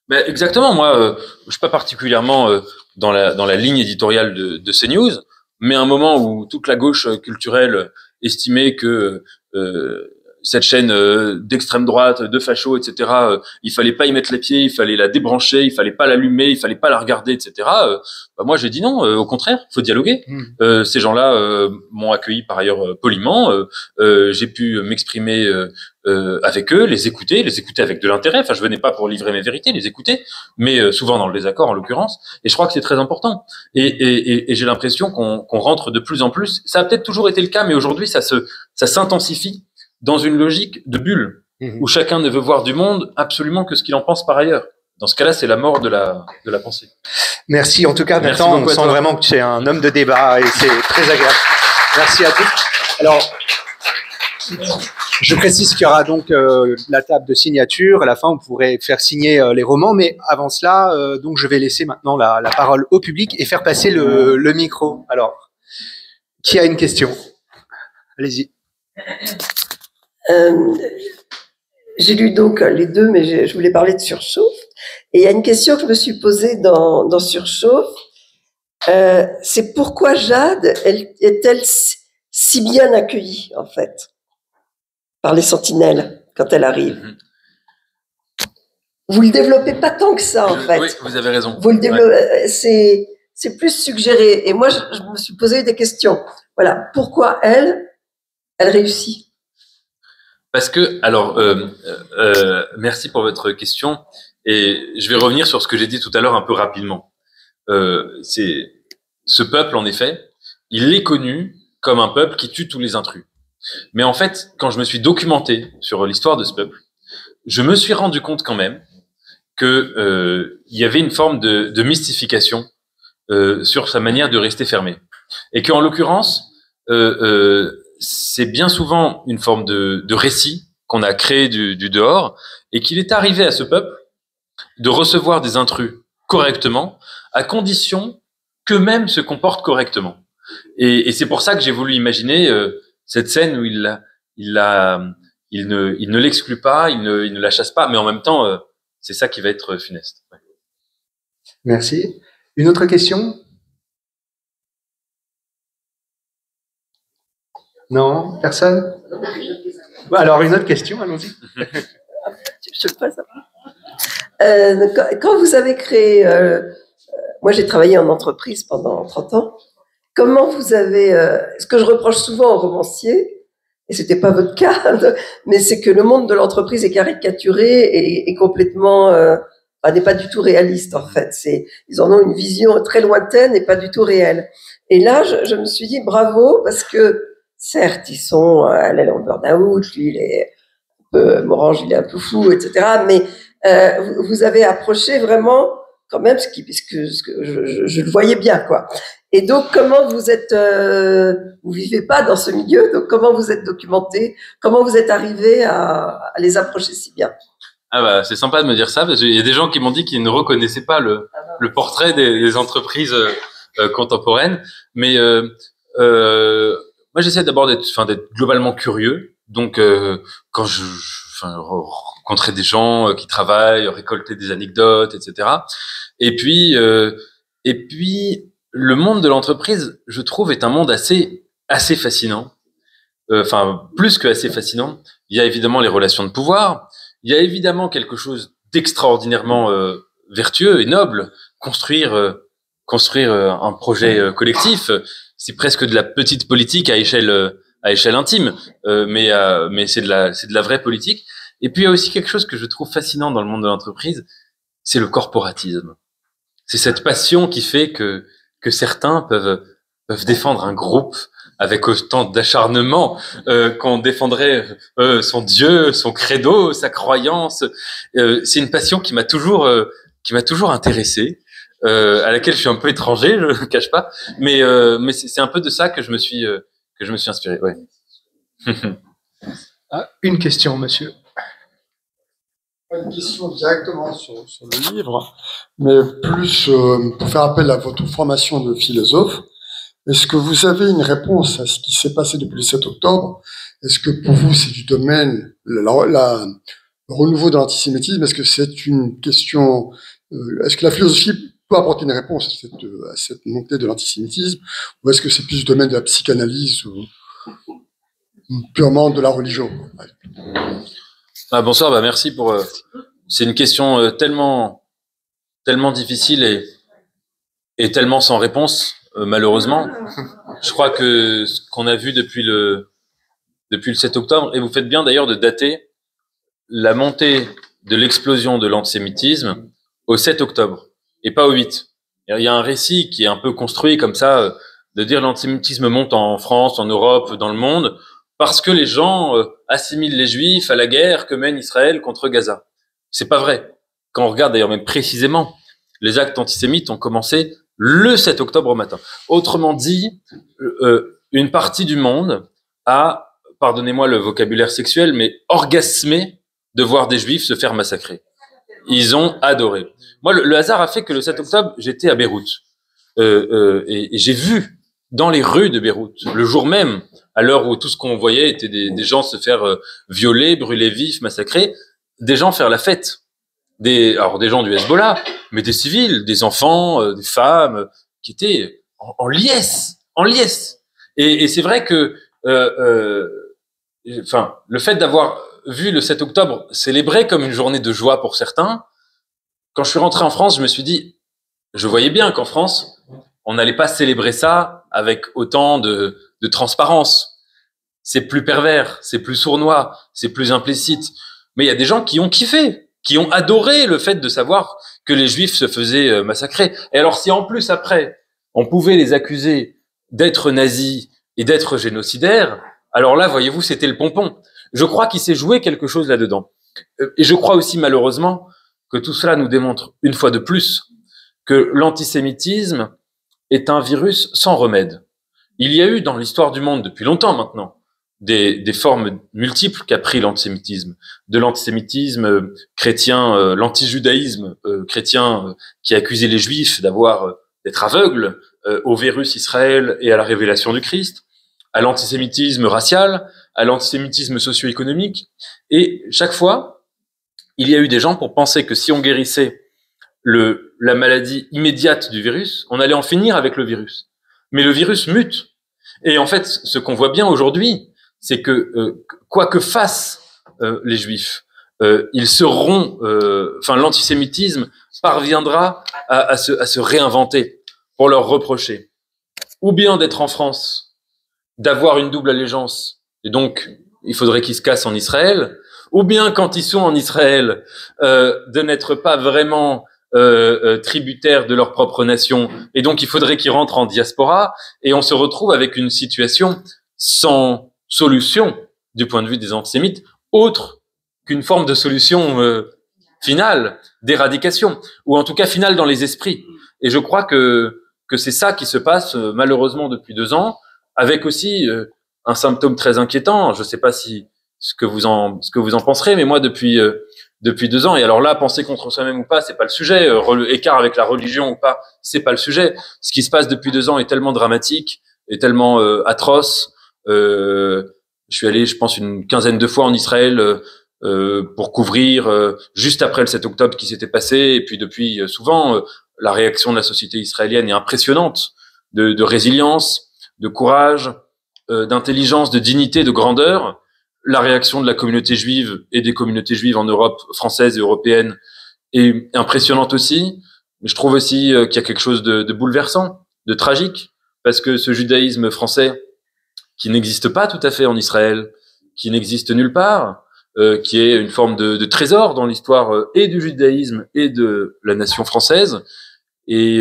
Ben, exactement. Moi, je suis pas particulièrement dans la ligne éditoriale de CNews, mais à un moment où toute la gauche culturelle estimait que cette chaîne d'extrême droite, de fachos, etc., il fallait pas y mettre les pieds, il fallait la débrancher, il fallait pas l'allumer, il fallait pas la regarder, etc. Bah moi j'ai dit non, au contraire, faut dialoguer. Ces gens-là m'ont accueilli par ailleurs poliment. J'ai pu m'exprimer avec eux, les écouter avec de l'intérêt. Enfin, je venais pas pour livrer mes vérités, les écouter, mais souvent dans le désaccord en l'occurrence. Et je crois que c'est très important. Et j'ai l'impression qu'on rentre de plus en plus. Ça a peut-être toujours été le cas, mais aujourd'hui ça s'intensifie dans une logique de bulle, où chacun ne veut voir du monde absolument que ce qu'il en pense par ailleurs. Dans ce cas-là, c'est la mort de la pensée. Merci en tout cas, Nathan. On sent vraiment que tu es un homme de débat et c'est très agréable. Merci à tous. Alors, je précise qu'il y aura donc la table de signature. À la fin, on pourrait faire signer les romans, mais avant cela, donc je vais laisser maintenant la parole au public et faire passer le micro. Alors, qui a une question? Allez-y. J'ai lu donc les deux, mais je voulais parler de Surchauffe. Et il y a une question que je me suis posée dans Surchauffe. C'est pourquoi Jade est-elle si bien accueillie, en fait, par les sentinelles quand elle arrive? Vous le développez pas tant que ça, en fait. Oui, vous avez raison. Vous le développez, c'est plus suggéré. Et moi, je me suis posé des questions. Voilà, pourquoi elle réussit? Parce que, alors, merci pour votre question, et je vais revenir sur ce que j'ai dit tout à l'heure un peu rapidement. C'est ce peuple, en effet, il est connu comme un peuple qui tue tous les intrus. Mais en fait, quand je me suis documenté sur l'histoire de ce peuple, je me suis rendu compte quand même que il y avait une forme de mystification sur sa manière de rester fermé, et qu'en l'occurrence, c'est bien souvent une forme de récit qu'on a créé du dehors, et qu'il est arrivé à ce peuple de recevoir des intrus correctement, à condition qu'eux-mêmes se comportent correctement. Et c'est pour ça que j'ai voulu imaginer cette scène où il ne l'exclut pas, il ne la chasse pas, mais en même temps, c'est ça qui va être funeste. Ouais. Merci. Une autre question? Non, personne? Alors, une autre question, allons-y. Je sais pas ça. Quand vous avez créé, moi j'ai travaillé en entreprise pendant 30 ans, comment vous avez, ce que je reproche souvent aux romanciers, et c'était pas votre cas, mais c'est que le monde de l'entreprise est caricaturé et complètement, n'est pas du tout réaliste en fait. Ils en ont une vision très lointaine et pas du tout réelle. Et là, je me suis dit bravo, parce que certes, ils sont, elle est en burn-out, lui, il est un peu, Morange, il est un peu fou, etc. Mais vous avez approché vraiment, quand même, puisque je le voyais bien, quoi. Et donc, comment vous êtes, vous vivez pas dans ce milieu, donc comment vous êtes documenté, comment vous êtes arrivé à les approcher si bien? Ah bah, c'est sympa de me dire ça, parce qu'il y a des gens qui m'ont dit qu'ils ne reconnaissaient pas le portrait des entreprises contemporaines, mais moi, j'essaie d'abord d'être globalement curieux. Donc, quand je rencontrais des gens qui travaillent, récolter des anecdotes, etc. Et puis, le monde de l'entreprise, je trouve, est un monde assez fascinant. Enfin, plus que assez fascinant. Il y a évidemment les relations de pouvoir. Il y a évidemment quelque chose d'extraordinairement vertueux et noble. Construire un projet collectif, c'est presque de la petite politique à échelle intime, mais c'est de la vraie politique. Et puis il y a aussi quelque chose que je trouve fascinant dans le monde de l'entreprise, c'est le corporatisme. C'est cette passion qui fait que certains peuvent défendre un groupe avec autant d'acharnement qu'on défendrait son Dieu, son credo, sa croyance. C'est une passion qui m'a toujours intéressé. À laquelle je suis un peu étranger, je ne cache pas, mais c'est un peu de ça que je me suis inspiré. Ouais. Une question, monsieur. Pas une question directement sur le livre, mais plus pour faire appel à votre formation de philosophe. Est-ce que vous avez une réponse à ce qui s'est passé depuis le 7 octobre? Est-ce que pour vous, c'est du domaine, le renouveau de l'antisémitisme? Est-ce que c'est une question, est-ce que la philosophie peut apporter une réponse à cette montée de l'antisémitisme? Ou est-ce que c'est plus du domaine de la psychanalyse ou purement de la religion? Bonsoir, merci pour. C'est une question tellement difficile et tellement sans réponse, malheureusement. Je crois que ce qu'on a vu depuis le 7 octobre, et vous faites bien d'ailleurs de dater la montée de l'explosion de l'antisémitisme au 7 octobre et pas au 8. Il y a un récit qui est un peu construit comme ça, de dire l'antisémitisme monte en France, en Europe, dans le monde, parce que les gens assimilent les Juifs à la guerre que mène Israël contre Gaza. C'est pas vrai. Quand on regarde d'ailleurs même précisément, les actes antisémites ont commencé le 7 octobre au matin. Autrement dit, une partie du monde a, pardonnez-moi le vocabulaire sexuel, mais orgasmé de voir des Juifs se faire massacrer. Ils ont adoré. Moi, le hasard a fait que le 7 octobre, j'étais à Beyrouth. Et j'ai vu dans les rues de Beyrouth, le jour même, à l'heure où tout ce qu'on voyait était des gens se faire violer, brûler vifs, massacrer, des gens faire la fête. Des gens du Hezbollah, mais des civils, des enfants, des femmes, qui étaient en liesse. Et c'est vrai que, le fait d'avoir vu le 7 octobre célébré comme une journée de joie pour certains, quand je suis rentré en France, je me suis dit, je voyais bien qu'en France, on n'allait pas célébrer ça avec autant de transparence. C'est plus pervers, c'est plus sournois, c'est plus implicite. Mais il y a des gens qui ont kiffé, qui ont adoré le fait de savoir que les Juifs se faisaient massacrer. Et alors, si en plus, après, on pouvait les accuser d'être nazis et d'être génocidaires, alors là, voyez-vous, c'était le pompon. Je crois qu'il s'est joué quelque chose là-dedans. Et je crois aussi, malheureusement, que tout cela nous démontre, une fois de plus, que l'antisémitisme est un virus sans remède. Il y a eu dans l'histoire du monde, depuis longtemps maintenant, des formes multiples qu'a pris l'antisémitisme. De l'antisémitisme chrétien, l'antijudaïsme chrétien qui accusait les Juifs d'être aveugles au virus Israël et à la révélation du Christ, à l'antisémitisme racial, à l'antisémitisme socio-économique. Et chaque fois, il y a eu des gens pour penser que si on guérissait la maladie immédiate du virus, on allait en finir avec le virus. Mais le virus mute. Et en fait, ce qu'on voit bien aujourd'hui, c'est que quoi que fassent les Juifs, ils seront, l'antisémitisme parviendra à se réinventer pour leur reprocher, ou bien d'être en France, d'avoir une double allégeance, et donc il faudrait qu'ils se cassent en Israël, ou bien quand ils sont en Israël, de n'être pas vraiment tributaires de leur propre nation, et donc il faudrait qu'ils rentrent en diaspora, et on se retrouve avec une situation sans solution du point de vue des antisémites, autre qu'une forme de solution finale, d'éradication, ou en tout cas finale dans les esprits. Et je crois que c'est ça qui se passe malheureusement depuis 2 ans, avec aussi un symptôme très inquiétant. Je ne sais pas ce que vous en penserez, mais moi depuis 2 ans, et alors là, penser contre soi-même ou pas, c'est pas le sujet. Écart avec la religion ou pas, c'est pas le sujet. Ce qui se passe depuis 2 ans est tellement dramatique, et tellement atroce. Je suis allé, je pense, une quinzaine de fois en Israël pour couvrir juste après le 7 octobre qui s'était passé, et puis depuis souvent la réaction de la société israélienne est impressionnante, de résilience, de courage, d'intelligence, de dignité, de grandeur. La réaction de la communauté juive et des communautés juives en Europe, française et européenne, est impressionnante aussi. Mais je trouve aussi qu'il y a quelque chose de bouleversant, de tragique, parce que ce judaïsme français qui n'existe pas tout à fait en Israël, qui n'existe nulle part, qui est une forme de trésor dans l'histoire et du judaïsme et de la nation française, et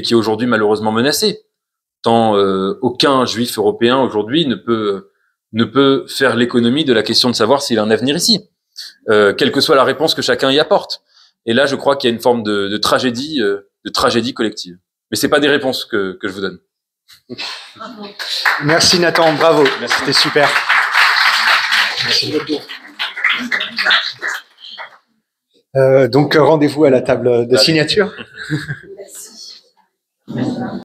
qui est aujourd'hui malheureusement menacé. Tant aucun juif européen aujourd'hui ne peut faire l'économie de la question de savoir s'il a un avenir ici, quelle que soit la réponse que chacun y apporte. Et là, je crois qu'il y a une forme de tragédie collective. Mais c'est pas des réponses que je vous donne. Merci Nathan, bravo, c'était super. Merci beaucoup. Donc rendez-vous à la table de signature. Merci.